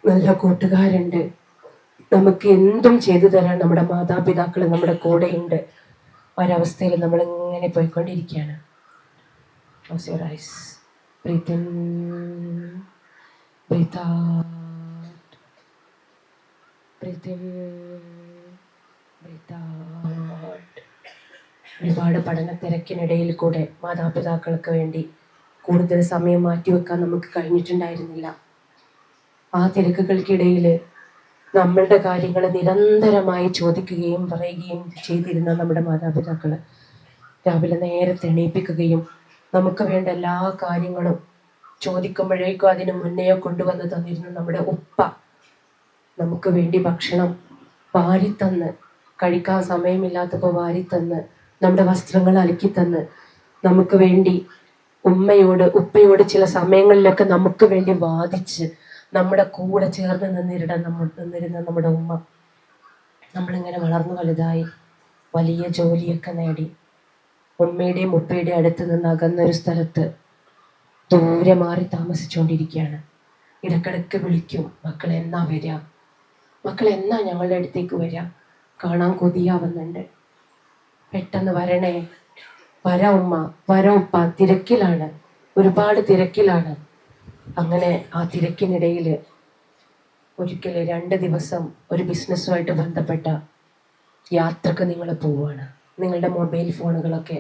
നല്ല കൂട്ടുകാരുണ്ട്, നമുക്ക് എന്തും ചെയ്തു തരാൻ നമ്മുടെ മാതാപിതാക്കൾ നമ്മുടെ കൂടെയുണ്ട്. ഒരവസ്ഥയിൽ നമ്മൾ ഇങ്ങനെ പോയിക്കൊണ്ടിരിക്കുകയാണ്. Close your eyes. Breathe in, breathe out, breathe in, breathe out. ഒരുപാട് പഠന തിരക്കിനിടയിൽ കൂടെ മാതാപിതാക്കൾക്ക് വേണ്ടി കൂടുതൽ സമയം മാറ്റിവെക്കാൻ നമുക്ക് കഴിഞ്ഞിട്ടുണ്ടായിരുന്നില്ല. ആ തിരക്കുകൾക്കിടയിൽ നമ്മളുടെ കാര്യങ്ങൾ നിരന്തരമായി ചോദിക്കുകയും പറയുകയും ചെയ്തിരുന്ന നമ്മുടെ മാതാപിതാക്കൾ രാവിലെ നേരത്തെ എണീപ്പിക്കുകയും നമുക്ക് വേണ്ട എല്ലാ കാര്യങ്ങളും ചോദിക്കുമ്പോഴേക്കും അതിന് മുന്നെയോ കൊണ്ടുവന്ന് തന്നിരുന്ന നമ്മുടെ ഉപ്പ നമുക്ക് വേണ്ടി ഭക്ഷണം വാരിത്തന്ന്, കഴിക്കാൻ സമയമില്ലാത്തപ്പോൾ വാരിത്തന്ന്, നമ്മുടെ വസ്ത്രങ്ങൾ അലക്കിത്തന്ന്, നമുക്ക് വേണ്ടി ഉപ്പയോട് ചില സമയങ്ങളിലൊക്കെ നമുക്ക് വേണ്ടി വാദിച്ച് നമ്മുടെ കൂടെ ചേർന്ന് നിന്നിരുന്ന നമ്മുടെ ഉമ്മ നമ്മളിങ്ങനെ വളർന്നു വലുതായി വലിയ ജോലിയൊക്കെ നേടി ഉമ്മയുടെയും ഉപ്പയുടെയും അടുത്ത് നിന്ന് അകന്നൊരു സ്ഥലത്ത് ദൂരെ മാറി താമസിച്ചുകൊണ്ടിരിക്കുകയാണ്. ഇടക്കിടക്ക് വിളിക്കും, മക്കളെ എന്നാ വരിക, മക്കളെ എന്നാ ഞങ്ങളുടെ അടുത്തേക്ക് വരിക, കാണാൻ കൊതിയാവുന്നുണ്ട്, പെട്ടെന്ന് വരണേ, വര ഉമ്മ, വര ഉപ്പ, തിരക്കിലാണ്, ഒരുപാട് തിരക്കിലാണ്. അങ്ങനെ ആ തിരക്കിനിടയിൽ ഒരിക്കൽ 2 ദിവസം ഒരു ബിസിനസ്സുമായിട്ട് ബന്ധപ്പെട്ട യാത്രക്ക് നിങ്ങൾ പോവുകയാണ്. നിങ്ങളുടെ മൊബൈൽ ഫോണുകളൊക്കെ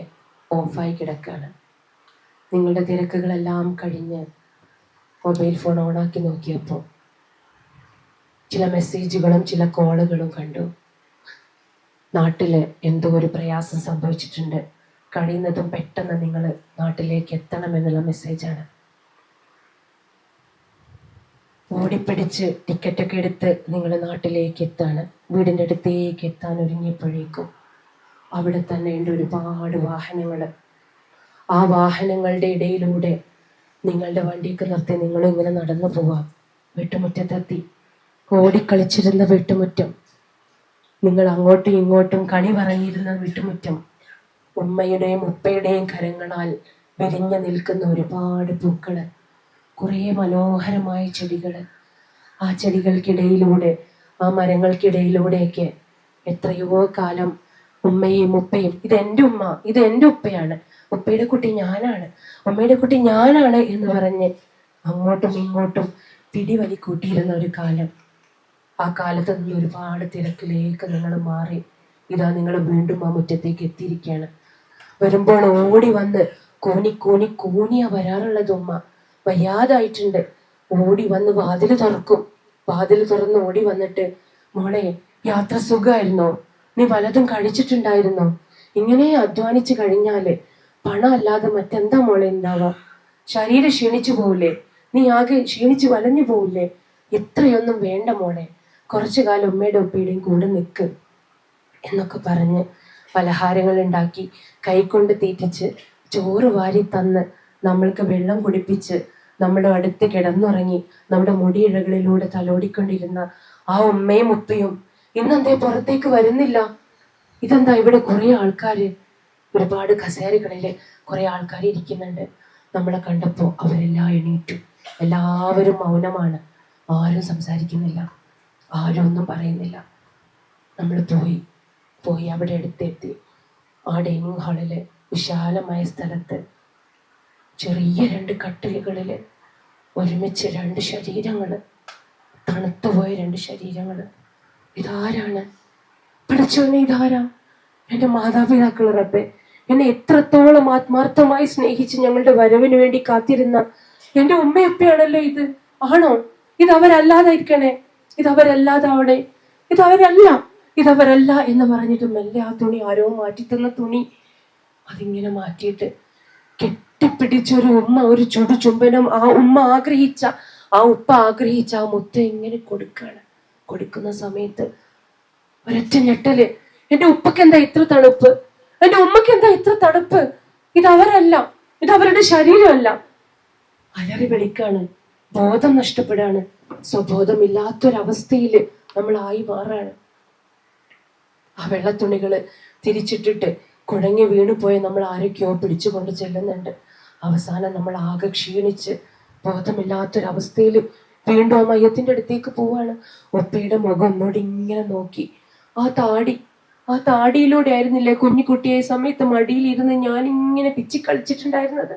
ഓഫായി കിടക്കുകയാണ്. നിങ്ങളുടെ തിരക്കുകളെല്ലാം കഴിഞ്ഞ് മൊബൈൽ ഫോൺ ഓണാക്കി നോക്കിയപ്പോൾ ചില മെസ്സേജുകളും ചില കോളുകളും കണ്ടു. നാട്ടിൽ എന്തോ ഒരു പ്രയാസം സംഭവിച്ചിട്ടുണ്ട്, കഴിയുന്നതും പെട്ടെന്ന് നിങ്ങൾ നാട്ടിലേക്ക് എത്തണമെന്നുള്ള മെസ്സേജാണ്. ഓടിപ്പിടിച്ച് ടിക്കറ്റൊക്കെ എടുത്ത് നിങ്ങൾ നാട്ടിലേക്ക് എത്താണ്. വീടിൻ്റെ അടുത്തേക്ക് എത്താൻ ഒരുങ്ങിയപ്പോഴേക്കും അവിടെ തന്നെ ഉണ്ട് ഒരുപാട് വാഹനങ്ങൾ. ആ വാഹനങ്ങളുടെ ഇടയിലൂടെ നിങ്ങളുടെ വണ്ടിയൊക്കെ നിർത്തി നിങ്ങളും ഇങ്ങനെ നടന്നു പോവാം. വീട്ടുമുറ്റത്തെത്തി. ഓടിക്കളിച്ചിരുന്ന വീട്ടുമുറ്റം, നിങ്ങൾ അങ്ങോട്ടും ഇങ്ങോട്ടും കണി പറഞ്ഞിരുന്ന വീട്ടുമുറ്റം ഉമ്മയുടെയും ഉപ്പയുടെയും കരങ്ങളാൽ വിരിഞ്ഞു നിൽക്കുന്ന ഒരുപാട് പൂക്കള്, കുറേ മനോഹരമായ ചെടികള്. ആ ചെടികൾക്കിടയിലൂടെ, ആ മരങ്ങൾക്കിടയിലൂടെയൊക്കെ എത്രയോ കാലം ഉമ്മയും ഉപ്പയും, ഇതെൻ്റെ ഉമ്മ, ഇത് എൻ്റെ ഉപ്പയാണ്, ഉപ്പയുടെ കുട്ടി ഞാനാണ്, ഉമ്മയുടെ കുട്ടി ഞാനാണ് എന്ന് പറഞ്ഞ് അങ്ങോട്ടും ഇങ്ങോട്ടും പിടിവലി കൂട്ടിയിരുന്ന ഒരു കാലം. ആ കാലത്ത് നിന്ന് ഒരുപാട് തിരക്കിലേക്ക് നിങ്ങൾ മാറി. ഇതാ നിങ്ങൾ വീണ്ടും ആ മുറ്റത്തേക്ക് എത്തിയിരിക്കുകയാണ്. വരുമ്പോൾ ഓടി വന്ന് കൂനി കൂനി കൂനിയാ വരാറുള്ളത് ഉമ്മ. വയ്യാതായിട്ടുണ്ട്. ഓടി വന്ന് വാതിൽ തുറക്കും. വാതിൽ തുറന്ന് ഓടി വന്നിട്ട്, മോളെ യാത്ര സുഖമായിരുന്നോ? നീ വലതും കഴിച്ചിട്ടുണ്ടായിരുന്നോ? ഇങ്ങനെ അധ്വാനിച്ചു കഴിഞ്ഞാല് പണം അല്ലാതെ മറ്റെന്താ മോളെ ഉണ്ടാവാ? ശരീരം ക്ഷീണിച്ചു പോവില്ലേ? നീ ആകെ ക്ഷീണിച്ചു വലഞ്ഞു പോവില്ലേ? ഇത്രയൊന്നും വേണ്ട മോളെ, കുറച്ചു കാലം ഉമ്മയുടെ ഉപ്പയുടെയും കൂടെ നിൽക്ക് എന്നൊക്കെ പറഞ്ഞ് പലഹാരങ്ങൾ ഉണ്ടാക്കി കൈകൊണ്ട് തീറ്റിച്ച് ചോറ് വാരി തന്ന് നമ്മൾക്ക് വെള്ളം കുടിപ്പിച്ച് നമ്മുടെ അടുത്ത് കിടന്നുറങ്ങി നമ്മുടെ മുടിയിഴകളിലൂടെ തലോടിക്കൊണ്ടിരുന്ന ആ ഉമ്മയും ഉപ്പയും ഇന്നെന്തേ പുറത്തേക്ക് വരുന്നില്ല? ഇതെന്താ ഇവിടെ കുറെ ആൾക്കാര്, ഒരുപാട് കസേരകളില് കുറെ ആൾക്കാർ ഇരിക്കുന്നുണ്ട്. നമ്മളെ കണ്ടപ്പോ അവരെല്ലാം എണീറ്റു. എല്ലാവരും മൗനമാണ്, ആരും സംസാരിക്കുന്നില്ല, ആരും ഒന്നും പറയുന്നില്ല. നമ്മൾ പോയി അവിടെ അടുത്തെത്തി. ആ ഡൈനിങ് ഹാളില് വിശാലമായ സ്ഥലത്ത് ചെറിയ 2 കട്ടിലുകളില് ഒരുമിച്ച് 2 ശരീരങ്ങള്, തണുത്തുപോയ 2 ശരീരങ്ങള്. ഇതാരാണ് പഠിച്ചവനെ? ഇതാരാ? എൻ്റെ മാതാപിതാക്കൾ റബ്ബേ. എന്നെ എത്രത്തോളം ആത്മാർത്ഥമായി സ്നേഹിച്ച് ഞങ്ങളുടെ വരവിന് വേണ്ടി കാത്തിരുന്ന എൻ്റെ ഉമ്മയപ്പയാണല്ലോ ഇത്. ആണോ? ഇതവരല്ലാതായിരിക്കണേ, ഇതവരല്ലാതാവണേ, ഇതവരല്ല എന്ന് പറഞ്ഞിട്ട് മെല്ലെ ആ തുണി, ആരോ മാറ്റിത്തന്ന തുണി, അതിങ്ങനെ മാറ്റിയിട്ട് കെട്ടിപ്പിടിച്ചൊരു ഉമ്മ, ഒരു ചുംബനം ആ ഉമ്മ ആഗ്രഹിച്ച, ആ ഉപ്പ ആഗ്രഹിച്ച ആ മുത്ത ഇങ്ങനെ കൊടുക്കുന്ന സമയത്ത് ഒരൊറ്റ ഞെട്ടല്. എൻ്റെ ഉപ്പക്ക് എന്താ ഇത്ര തണുപ്പ്? എൻ്റെ ഉമ്മക്ക് എന്താ ഇത്ര തണുപ്പ്? ഇതവരല്ല, ഇതവരുടെ ശരീരമല്ല. അലറി വിളിക്കാണ്, ബോധം നഷ്ടപ്പെടാണ്, സ്വബോധമില്ലാത്തൊരവസ്ഥയില് നമ്മളായി മാറാണ്. ആ വെള്ളത്തുണികള് തിരിച്ചിട്ടിട്ട് കുഴങ്ങി വീണുപോയ നമ്മൾ ആരൊക്കെയോ പിടിച്ചുകൊണ്ട് ചെല്ലുന്നുണ്ട്. അവസാനം നമ്മൾ ആകെ ക്ഷീണിച്ച് ബോധമില്ലാത്തൊരവസ്ഥയിൽ വീണ്ടും ആ മയത്തിന്റെ അടുത്തേക്ക് പോവാണ്. ഒപ്പയുടെ മുഖം ഒന്നോട് ഇങ്ങനെ നോക്കി. ആ താടിയിലൂടെ ആയിരുന്നില്ലേ കുഞ്ഞിക്കുട്ടിയെ സമയത്ത് മടിയിലിരുന്ന് ഞാൻ ഇങ്ങനെ പിച്ചി കളിച്ചിട്ടുണ്ടായിരുന്നത്?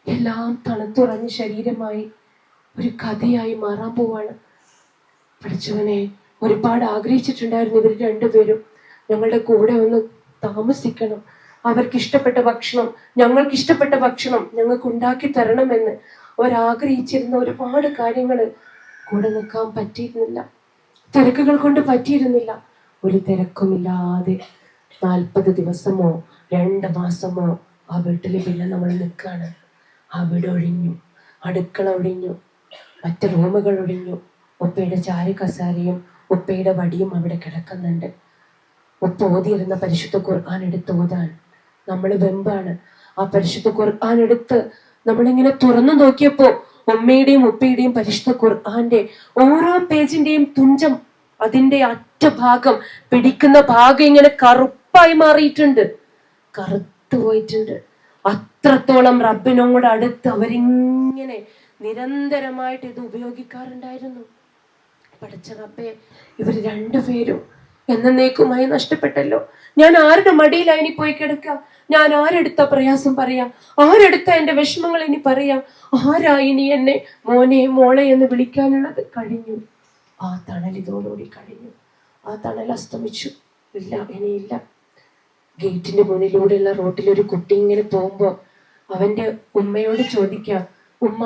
എല്ലാം തണുത്തുറഞ്ഞ ശരീരമായി ഒരു കഥയായി മാറാൻ പോവാണ്. പഠിച്ചവനെ, ഒരുപാട് ആഗ്രഹിച്ചിട്ടുണ്ടായിരുന്നു ഇവർ രണ്ടുപേരും ഞങ്ങളുടെ കൂടെ ഒന്ന് താമസിക്കണം, അവർക്ക് ഇഷ്ടപ്പെട്ട ഭക്ഷണം, ഞങ്ങൾക്ക് ഇഷ്ടപ്പെട്ട ഭക്ഷണം ഞങ്ങൾക്ക് ഉണ്ടാക്കി തരണമെന്ന് അവരാഗ്രഹിച്ചിരുന്ന ഒരുപാട് കാര്യങ്ങൾ കൂടെ നിൽക്കാൻ പറ്റിയിരുന്നില്ല. തിരക്കുകൾ കൊണ്ട് പറ്റിയിരുന്നില്ല. ഒരു തിരക്കുമില്ലാതെ 40 ദിവസമോ 2 മാസമോ ആ വീട്ടിൽ പിന്നെ നമ്മൾ നിൽക്കുകയാണ്. ആ വീട് ഒഴിഞ്ഞു, അടുക്കള ഒഴിഞ്ഞു, മറ്റ് റൂമുകൾ ഒഴിഞ്ഞു. ഉപ്പയുടെ ചാരി കസാരയും ഉപ്പയുടെ വടിയും അവിടെ കിടക്കുന്നുണ്ട്. ഉപ്പ ഓതിയിരുന്ന പരിശുദ്ധ ഖുർആൻ എടുത്ത് ഓതാൻ നമ്മൾ വെമ്പാണ്. ആ പരിശുദ്ധ ഖുർആൻ എടുത്ത് നമ്മളിങ്ങനെ തുറന്നു നോക്കിയപ്പോ ഉമ്മയുടെയും ഉപ്പയുടെയും പരിശുദ്ധ ഖുർആന്റെ ഓരോ പേജിന്റെയും തുഞ്ചം, അതിന്റെ അറ്റഭാഗം, പിടിക്കുന്ന ഭാഗം ഇങ്ങനെ കറുപ്പായി മാറിയിട്ടുണ്ട്, കറുത്തു പോയിട്ടുണ്ട്. അത്രത്തോളം റബ്ബിനോട് അടുത്ത് അവരിങ്ങനെ നിരന്തരമായിട്ട് ഇത് ഉപയോഗിക്കാറുണ്ടായിരുന്നു. പഠിച്ച റബ്ബേ, ഇവർ രണ്ടുപേരും എന്നേക്കുമായി നഷ്ടപ്പെട്ടല്ലോ. ഞാൻ ആരുടെ മടിയിലാ ഇനി പോയി കിടക്ക? ഞാൻ ആരെടുത്ത പ്രയാസം പറയാം? ആരെടുത്ത എന്റെ വിഷമങ്ങൾ ഇനി പറയാം? ആരാ ഇനി എന്നെ മോനെ മോളെ എന്ന് വിളിക്കാനുള്ളത്? കഴിഞ്ഞു. ആ തണൽ ഇതോടുകൂടി കഴിഞ്ഞു. ആ തണൽ അസ്തമിച്ചു. ഇല്ല, ഇനിയില്ല. ഗേറ്റിന്റെ മുന്നിലൂടെയുള്ള റോട്ടിൽ ഒരു കുട്ടി ഇങ്ങനെ പോകുമ്പോ അവന്റെ ഉമ്മയോട് ചോദിക്കാം, ഉമ്മ,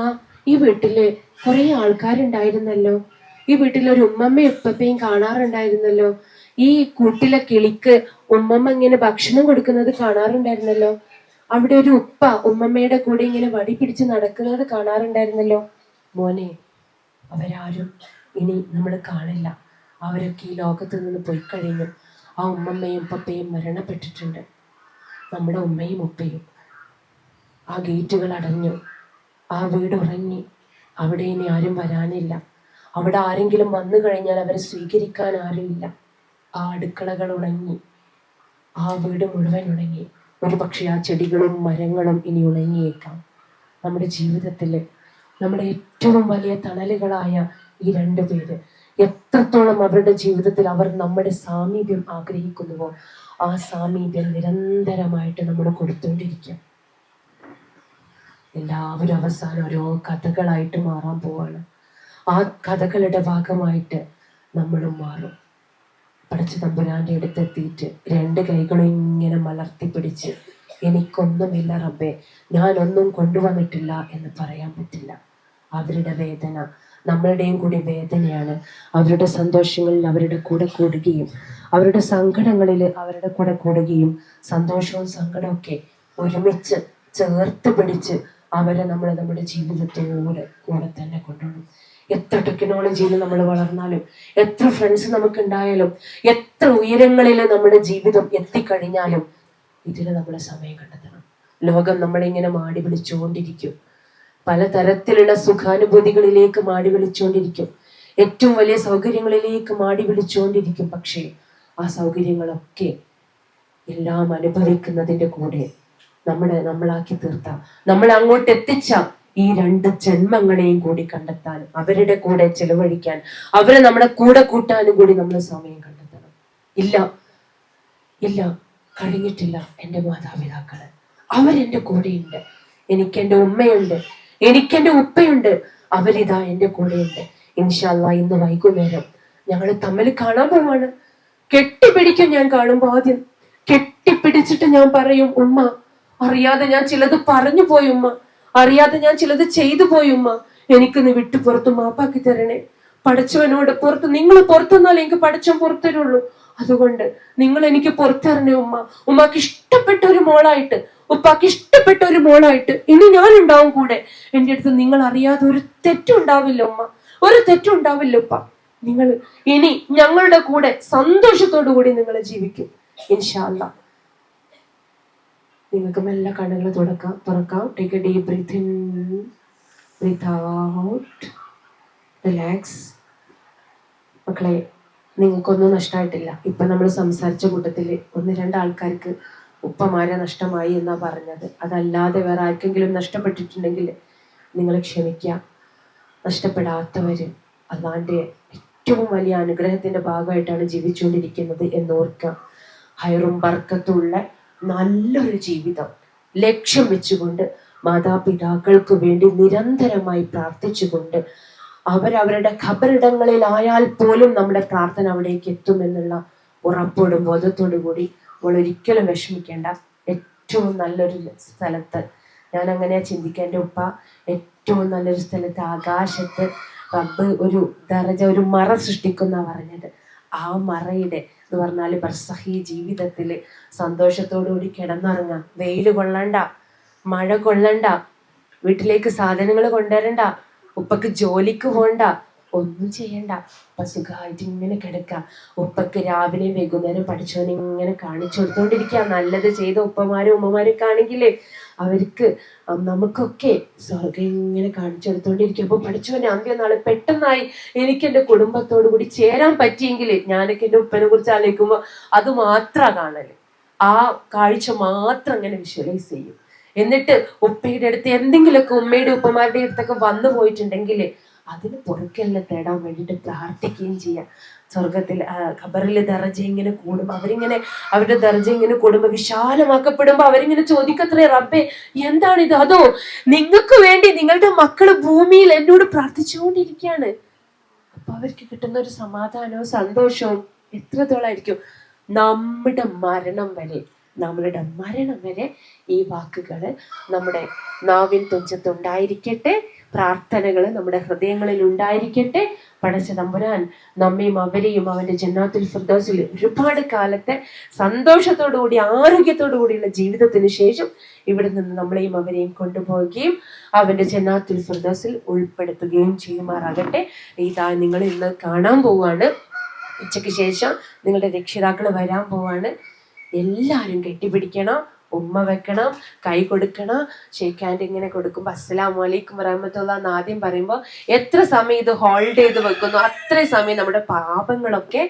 ഈ വീട്ടില് കുറെ ആൾക്കാരുണ്ടായിരുന്നല്ലോ, ഈ വീട്ടിലൊരു ഉമ്മമ്മയും ഉപ്പപ്പയും കാണാറുണ്ടായിരുന്നല്ലോ, ഈ കൂട്ടിലെ കിളിക്ക് ഉമ്മമ്മ ഇങ്ങനെ ഭക്ഷണം കൊടുക്കുന്നത് കാണാറുണ്ടായിരുന്നല്ലോ, അവിടെ ഒരു ഉപ്പ ഉമ്മമ്മയുടെ കൂടെ ഇങ്ങനെ വടി പിടിച്ച് നടക്കുന്നത് കാണാറുണ്ടായിരുന്നല്ലോ. മോനെ, അവരാരും ഇനി നമ്മൾ കാണില്ല. അവരൊക്കെ ഈ ലോകത്ത് നിന്ന് പോയി കഴിഞ്ഞു. ആ ഉമ്മമ്മയും ഉപ്പപ്പയും മരണപ്പെട്ടിട്ടുണ്ട്. നമ്മുടെ ഉമ്മയും ഉപ്പയും. ആ ഗേറ്റുകൾ അടഞ്ഞു, ആ വീട് ഉറങ്ങി. അവിടെ ഇനി ആരും വരാനില്ല. അവിടെ ആരെങ്കിലും വന്നു കഴിഞ്ഞാൽ അവരെ സ്വീകരിക്കാൻ ആരുമില്ല. ആ അടുക്കളകൾ ഉണങ്ങി, ആ വീട് മുഴുവൻ ഉണങ്ങി. ഒരു പക്ഷേ ആ ചെടികളും മരങ്ങളും ഇനി ഉണങ്ങിയേക്കാം. നമ്മുടെ ജീവിതത്തിൽ നമ്മുടെ ഏറ്റവും വലിയ തണലുകളായ ഈ രണ്ടു പേര് എത്രത്തോളം അവരുടെ ജീവിതത്തിൽ അവർ നമ്മുടെ സാമീപ്യം ആഗ്രഹിക്കുന്നുവോ ആ സാമീപ്യം നിരന്തരമായിട്ട് നമ്മൾ കൊടുത്തുകൊണ്ടിരിക്കും. എല്ലാവരും അവസാനം ഓരോ കഥകളായിട്ട് മാറാൻ പോവാണ്. ആ കഥകളുടെ ഭാഗമായിട്ട് നമ്മളും മാറും. പടച്ച തമ്പുരാന്റെ അടുത്തെത്തിയിട്ട് രണ്ട് കൈകളും ഇങ്ങനെ മലർത്തി പിടിച്ച് എനിക്കൊന്നുമില്ല റബ്ബേ, ഞാനൊന്നും കൊണ്ടുവന്നിട്ടില്ല എന്ന് പറയാൻ പറ്റില്ല. അവരുടെ വേദന നമ്മളുടെയും കൂടി വേദനയാണ്. അവരുടെ സന്തോഷങ്ങളിൽ അവരുടെ കൂടെ കൂടുകയും അവരുടെ സങ്കടങ്ങളിൽ അവരുടെ കൂടെ കൂടുകയും സന്തോഷവും സങ്കടവും ഒക്കെ ഒരുമിച്ച് ചേർത്ത് പിടിച്ച് അവരെ നമ്മൾ നമ്മുടെ ജീവിതത്തോടെ കൂടെ തന്നെ കൊണ്ടുപോകണം. എത്ര ടെക്നോളജിയിൽ നമ്മൾ വളർന്നാലും, എത്ര ഫ്രണ്ട്സ് നമുക്ക് ഉണ്ടായാലും, എത്ര ഉയരങ്ങളിൽ നമ്മുടെ ജീവിതം എത്തിക്കഴിഞ്ഞാലും ഇതിൽ നമ്മൾ സമയം കണ്ടെത്തണം. ലോകം നമ്മളിങ്ങനെ മാടി വിളിച്ചുകൊണ്ടിരിക്കും. പലതരത്തിലുള്ള സുഖാനുഭൂതികളിലേക്ക് മാടി വിളിച്ചുകൊണ്ടിരിക്കും. ഏറ്റവും വലിയ സൗകര്യങ്ങളിലേക്ക് മാടി വിളിച്ചുകൊണ്ടിരിക്കും. പക്ഷേ ആ സൗകര്യങ്ങളൊക്കെ എല്ലാം അനുഭവിക്കുന്നതിൻ്റെ കൂടെ നമ്മളാക്കി തീർത്ത, നമ്മൾ അങ്ങോട്ട് എത്തിച്ച ഈ രണ്ട് ജന്മങ്ങളെയും കൂടി കണ്ടെത്താൻ, അവരുടെ കൂടെ ചെലവഴിക്കാൻ, അവരെ നമ്മുടെ കൂടെ കൂട്ടാനും കൂടി നമ്മൾ സമയം കണ്ടെത്തണം. ഇല്ല കഴിഞ്ഞിട്ടില്ല. എൻ്റെ മാതാപിതാക്കള് അവരെൻ്റെ കൂടെയുണ്ട്. എനിക്കെൻ്റെ ഉമ്മയുണ്ട്, എനിക്കെൻ്റെ ഉപ്പയുണ്ട്, അവരിതാ എൻ്റെ കൂടെയുണ്ട്. ഇൻഷാ അല്ലാഹ് ഇന്ന് വൈകുന്നേരം ഞങ്ങൾ തമ്മിൽ കാണാൻ പോവാണ്. കെട്ടിപ്പിടിക്കും. ഞാൻ കാണുമ്പോൾ ആദ്യം കെട്ടിപ്പിടിച്ചിട്ട് ഞാൻ പറയും, ഉമ്മ അറിയാതെ ഞാൻ ചിലത് പറഞ്ഞു പോയി ഉമ്മ, അറിയാതെ ഞാൻ ചിലത് ചെയ്തു പോയി ഉമ്മ, എനിക്കൊന്ന് വിട്ടു പുറത്ത് മാപ്പാക്കി തരണേ. പഠിച്ചവനോട് പുറത്ത്, നിങ്ങൾ പുറത്തുനിന്നാലേ എനിക്ക് പഠിച്ചവൻ പുറത്തരുള്ളൂ, അതുകൊണ്ട് നിങ്ങൾ എനിക്ക് പുറത്തിറങ്ങേ ഉമ്മ. ഉമ്മക്ക് ഇഷ്ടപ്പെട്ട ഒരു മോളായിട്ട്, ഉപ്പാക്ക് ഇഷ്ടപ്പെട്ട ഒരു മോളായിട്ട് ഇനി ഞാൻ ഉണ്ടാവും കൂടെ. എൻ്റെ അടുത്ത് നിങ്ങൾ അറിയാതെ ഒരു തെറ്റും ഉണ്ടാവില്ല ഉമ്മ, ഒരു തെറ്റും ഉണ്ടാവില്ല ഉപ്പ. നിങ്ങൾ ഇനി ഞങ്ങളുടെ കൂടെ സന്തോഷത്തോടു കൂടി നിങ്ങൾ ജീവിക്കും ഇൻഷാ അല്ലാഹ്. നിങ്ങൾക്ക് മെല്ലെ കണ്ണുകൾ തുറക്കാം. Take a deep breath in, breath out, relax. മക്കളെ, നിങ്ങൾക്കൊന്നും നഷ്ടമായിട്ടില്ല. ഇപ്പൊ നമ്മൾ സംസാരിച്ച കൂട്ടത്തിൽ 1-2 ആൾക്കാർക്ക് ഉപ്പമാരെ നഷ്ടമായി എന്നാ പറഞ്ഞത്. അതല്ലാതെ വേറെ ആർക്കെങ്കിലും നഷ്ടപ്പെട്ടിട്ടുണ്ടെങ്കിൽ നിങ്ങൾ ക്ഷമിക്കുക. നഷ്ടപ്പെടാത്തവര് അല്ലാണ്ട് ഏറ്റവും വലിയ അനുഗ്രഹത്തിന്റെ ഭാഗമായിട്ടാണ് ജീവിച്ചുകൊണ്ടിരിക്കുന്നത് എന്നോർക്കുക. ഹൈറും ബർക്കത്തുള്ള നല്ലൊരു ജീവിതം ലക്ഷ്യം വെച്ചുകൊണ്ട് മാതാപിതാക്കൾക്ക് വേണ്ടി നിരന്തരമായി പ്രാർത്ഥിച്ചുകൊണ്ട് അവരവരുടെ ഖബറിടങ്ങളിലായാൽ പോലും നമ്മുടെ പ്രാർത്ഥന അവിടേക്ക് എത്തുമെന്നുള്ള ഉറപ്പോടും ബോധത്തോടു കൂടി നമ്മൾ ഒരിക്കലും വിഷമിക്കേണ്ട. ഏറ്റവും നല്ലൊരു സ്ഥലത്ത്, ഞാൻ അങ്ങനെയാ ചിന്തിക്കുക, എൻ്റെ ഉപ്പ ഏറ്റവും നല്ലൊരു സ്ഥലത്ത് ആകാശത്ത് റബ്ബ് ഒരു ദറജ, ഒരു മറ സൃഷ്ടിക്കുന്ന പറഞ്ഞത്. ആ മറയുടെ എന്ന് പറഞ്ഞാൽ ബർസഹി ജീവിതത്തിൽ സന്തോഷത്തോടുകൂടി കിടന്നുറങ്ങാം. വെയിൽ കൊള്ളണ്ട, മഴ കൊള്ളണ്ട, വീട്ടിലേക്ക് സാധനങ്ങൾ കൊണ്ടുവരണ്ട, ഉപ്പക്ക് ജോലിക്ക് പോണ്ട, ഒന്നും ചെയ്യണ്ട. ഉപ്പ സുഖമായിട്ട് ഇങ്ങനെ കിടക്കാം. ഉപ്പക്ക് രാവിലെയും വൈകുന്നേരം പഠിച്ചവനെ ഇങ്ങനെ കാണിച്ചു കൊടുത്തോണ്ടിരിക്കുക. നല്ലത് ചെയ്ത ഉപ്പമാരും ഉമ്മമാരൊക്കെ ആണെങ്കിലേ അവർക്ക് നമുക്കൊക്കെ സ്വർഗം ഇങ്ങനെ കാണിച്ചു കൊടുത്തോണ്ടിരിക്കും. അപ്പൊ പഠിച്ചവനെ അന്ത്യനാള് പെട്ടെന്നായി എനിക്ക് എൻ്റെ കുടുംബത്തോടു കൂടി ചേരാൻ പറ്റിയെങ്കിൽ, ഞാനൊക്കെ എൻ്റെ ഉപ്പനെ കുറിച്ച് ആലോചിക്കുമ്പോൾ അത് മാത്രമാണ് കാണല്. ആ കാഴ്ച മാത്രം അങ്ങനെ വിഷ്വലൈസ് ചെയ്യും. എന്നിട്ട് ഉപ്പയുടെ അടുത്ത് എന്തെങ്കിലുമൊക്കെ ഉമ്മയുടെ ഉപ്പമാരുടെ അടുത്തൊക്കെ വന്നു പോയിട്ടുണ്ടെങ്കിൽ അതിന് പൊറുക്കലിനെ തേടാൻ വേണ്ടിയിട്ട് പ്രാർത്ഥിക്കുകയും ചെയ്യാം. സ്വർഗത്തിൽ ഖബറിൽ ദർജ ഇങ്ങനെ കൂടുമ്പോൾ അവരുടെ ദർജ ഇങ്ങനെ കൂടുമ്പോൾ വിശാലമാക്കപ്പെടുമ്പോൾ അവരിങ്ങനെ ചോദിക്കത്രേ, റബ്ബേ എന്താണിത്? അതോ നിങ്ങൾക്ക് വേണ്ടി നിങ്ങളുടെ മക്കള് ഭൂമിയിൽ എന്നോട് പ്രാർത്ഥിച്ചുകൊണ്ടിരിക്കുകയാണ്. അപ്പൊ അവർക്ക് കിട്ടുന്ന ഒരു സമാധാനവും സന്തോഷവും എത്രത്തോളായിരിക്കും. നമ്മളുടെ മരണം വരെ ഈ വാക്കുകൾ നമ്മുടെ നാവിൻ തുഞ്ചത്തുണ്ടായിരിക്കട്ടെ. പ്രാർത്ഥനകൾ നമ്മുടെ ഹൃദയങ്ങളിൽ ഉണ്ടായിരിക്കട്ടെ. പടച്ച തമ്പുരാൻ നമ്മയും അവരെയും അവന്റെ ജന്നാത്തുൽ ഫിർദൗസിൽ ഒരുപാട് കാലത്തെ സന്തോഷത്തോടുകൂടി ആരോഗ്യത്തോടു കൂടിയുള്ള ജീവിതത്തിന് ശേഷം ഇവിടെ നിന്ന് നമ്മളെയും അവരെയും കൊണ്ടുപോവുകയും അവന്റെ ജന്നാത്തുൽ ഫിർദൗസിൽ ഉൾപ്പെടുത്തുകയും ചെയ്യുമാറാകട്ടെ. ഇതാ നിങ്ങൾ ഇന്ന് കാണാൻ പോവാണ്. ഉച്ചയ്ക്ക് ശേഷം നിങ്ങളുടെ രക്ഷിതാക്കൾ വരാൻ പോവാണ്. എല്ലാവരും കെട്ടിപ്പിടിക്കണം, ഉമ്മ വെക്കണം, കൈ കൊടുക്കണം. ഷേക്ക് ഹാൻഡ് ഇങ്ങനെ കൊടുക്കുമ്പോൾ അസ്സലാമു അലൈക്കും വറഹ്മത്തുള്ളാഹി എന്ന് ആദ്യം പറയുമ്പോൾ എത്ര സമയം ഇത് ഹോൾഡ് ചെയ്ത് വെക്കുന്നു അത്രയും സമയം നമ്മുടെ പാപങ്ങളൊക്കെ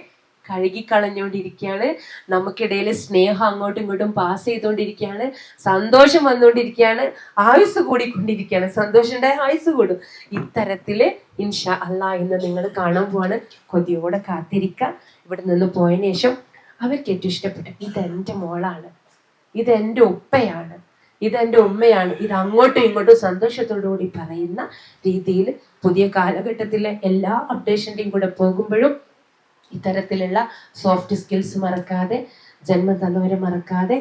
കഴുകിക്കളഞ്ഞുകൊണ്ടിരിക്കുകയാണ്. നമുക്കിടയിൽ സ്നേഹം അങ്ങോട്ടും ഇങ്ങോട്ടും പാസ് ചെയ്തുകൊണ്ടിരിക്കുകയാണ്. സന്തോഷം വന്നുകൊണ്ടിരിക്കുകയാണ്. ആയുസ് കൂടിക്കൊണ്ടിരിക്കുകയാണ്. സന്തോഷം ഉണ്ടായ ആയുസ് കൂടും. ഇത്തരത്തില് ഇൻഷാ അല്ലാ ഇന്ന് നിങ്ങൾ കാണാൻ പോവാണ്. കൊതിയോടെ കാത്തിരിക്കുക. ഇവിടെ നിന്ന് പോയതിനു ശേഷം അവർക്ക് ഏറ്റവും ഇഷ്ടപ്പെട്ട ഇതെന്റെ മോളാണ്, ഇതെന്റെ ഉപ്പയാണ്, ഇതെന്റെ ഉമ്മയാണ്, ഇത് അങ്ങോട്ടും ഇങ്ങോട്ടും സന്തോഷത്തോടു കൂടി പറയുന്ന രീതിയിൽ പുതിയ കാലഘട്ടത്തിലെ എല്ലാ അപ്ഡേഷന്റെയും കൂടെ പോകുമ്പോഴും ഇത്തരത്തിലുള്ള സോഫ്റ്റ് സ്കിൽസ് മറക്കാതെ, ജന്മം തന്നവരെ മറക്കാതെ,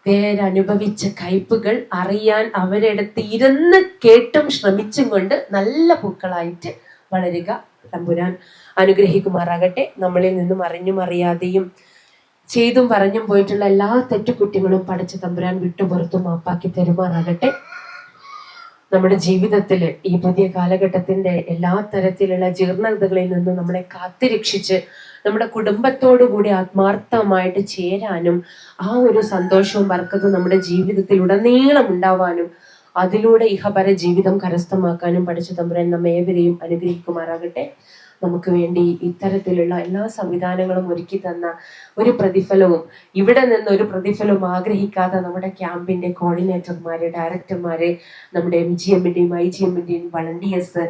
പേരനുഭവിച്ച കയ്പുകൾ അറിയാൻ അവരെടുത്ത് ഇരുന്ന് കേട്ടും ശ്രമിച്ചും കൊണ്ട് നല്ല പൂക്കളായിട്ട് വളരുക. തമ്പുരാൻ അനുഗ്രഹിക്കുമാറാകട്ടെ. നമ്മളിൽ നിന്നും അറിഞ്ഞും അറിയാതെയും ചെയ്തും പറഞ്ഞും പോയിട്ടുള്ള എല്ലാ തെറ്റുകുറ്റങ്ങളും പടച്ച തമ്പുരാൻ വിട്ടുപുറത്തും മാപ്പാക്കി തരുമാറാകട്ടെ. നമ്മുടെ ജീവിതത്തില് ഈ പുതിയ കാലഘട്ടത്തിന്റെ എല്ലാ തരത്തിലുള്ള ജീർണതകളിൽ നിന്നും നമ്മളെ കാത്തുരക്ഷിച്ച് നമ്മുടെ കുടുംബത്തോടുകൂടി ആത്മാർത്ഥമായിട്ട് ചേരാനും ആ ഒരു സന്തോഷവും ബർക്കത്തും നമ്മുടെ ജീവിതത്തിൽ ഉടനീളം ഉണ്ടാവാനും അതിലൂടെ ഇഹപര ജീവിതം കരസ്ഥമാക്കാനും പഠിച്ച തമ്പുരാൻ നമ്മെ ഏവരെയും അനുഗ്രഹിക്കുമാറാകട്ടെ. നമുക്ക് വേണ്ടി ഇത്തരത്തിലുള്ള എല്ലാ സംവിധാനങ്ങളും ഒരുക്കി തന്ന ഒരു പ്രതിഫലവും ഇവിടെ നിന്ന് ഒരു പ്രതിഫലവും ആഗ്രഹിക്കാതെ നമ്മുടെ ക്യാമ്പിന്റെ കോർഡിനേറ്റർമാര്, ഡയറക്ടർമാര്, നമ്മുടെ MGMന്റെയും IGMന്റെയും വളണ്ടിയേഴ്സ്,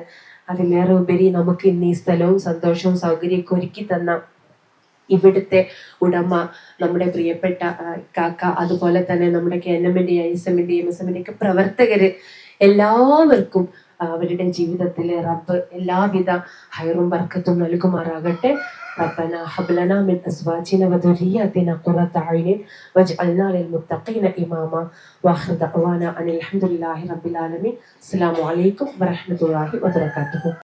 അതിലേറെ ഉപരി നമുക്ക് ഇന്ന് ഈ സ്ഥലവും സന്തോഷവും സൗകര്യമൊക്കെ ഒരുക്കി തന്ന ഇവിടുത്തെ ഉടമ, നമ്മുടെ പ്രിയപ്പെട്ട കാക്ക, അതുപോലെ തന്നെ നമ്മുടെ KNMന്റെയും ISMന്റെയും MSMന്റെയും ഒക്കെ പ്രവർത്തകര്, എല്ലാവർക്കും അവരുടെ ജീവിതത്തിലെ റബ്ബ് എല്ലാവിധ ഹൈറും ബർക്കത്തും നൽകുമാറാകട്ടെ. ربنا هب لنا من ازواجنا وذرياتنا قرة اعين واجعلنا للمتقين اماما واخر دعوانا ان الحمد لله رب العالمين. السلام عليكم ورحمة الله وبركاته.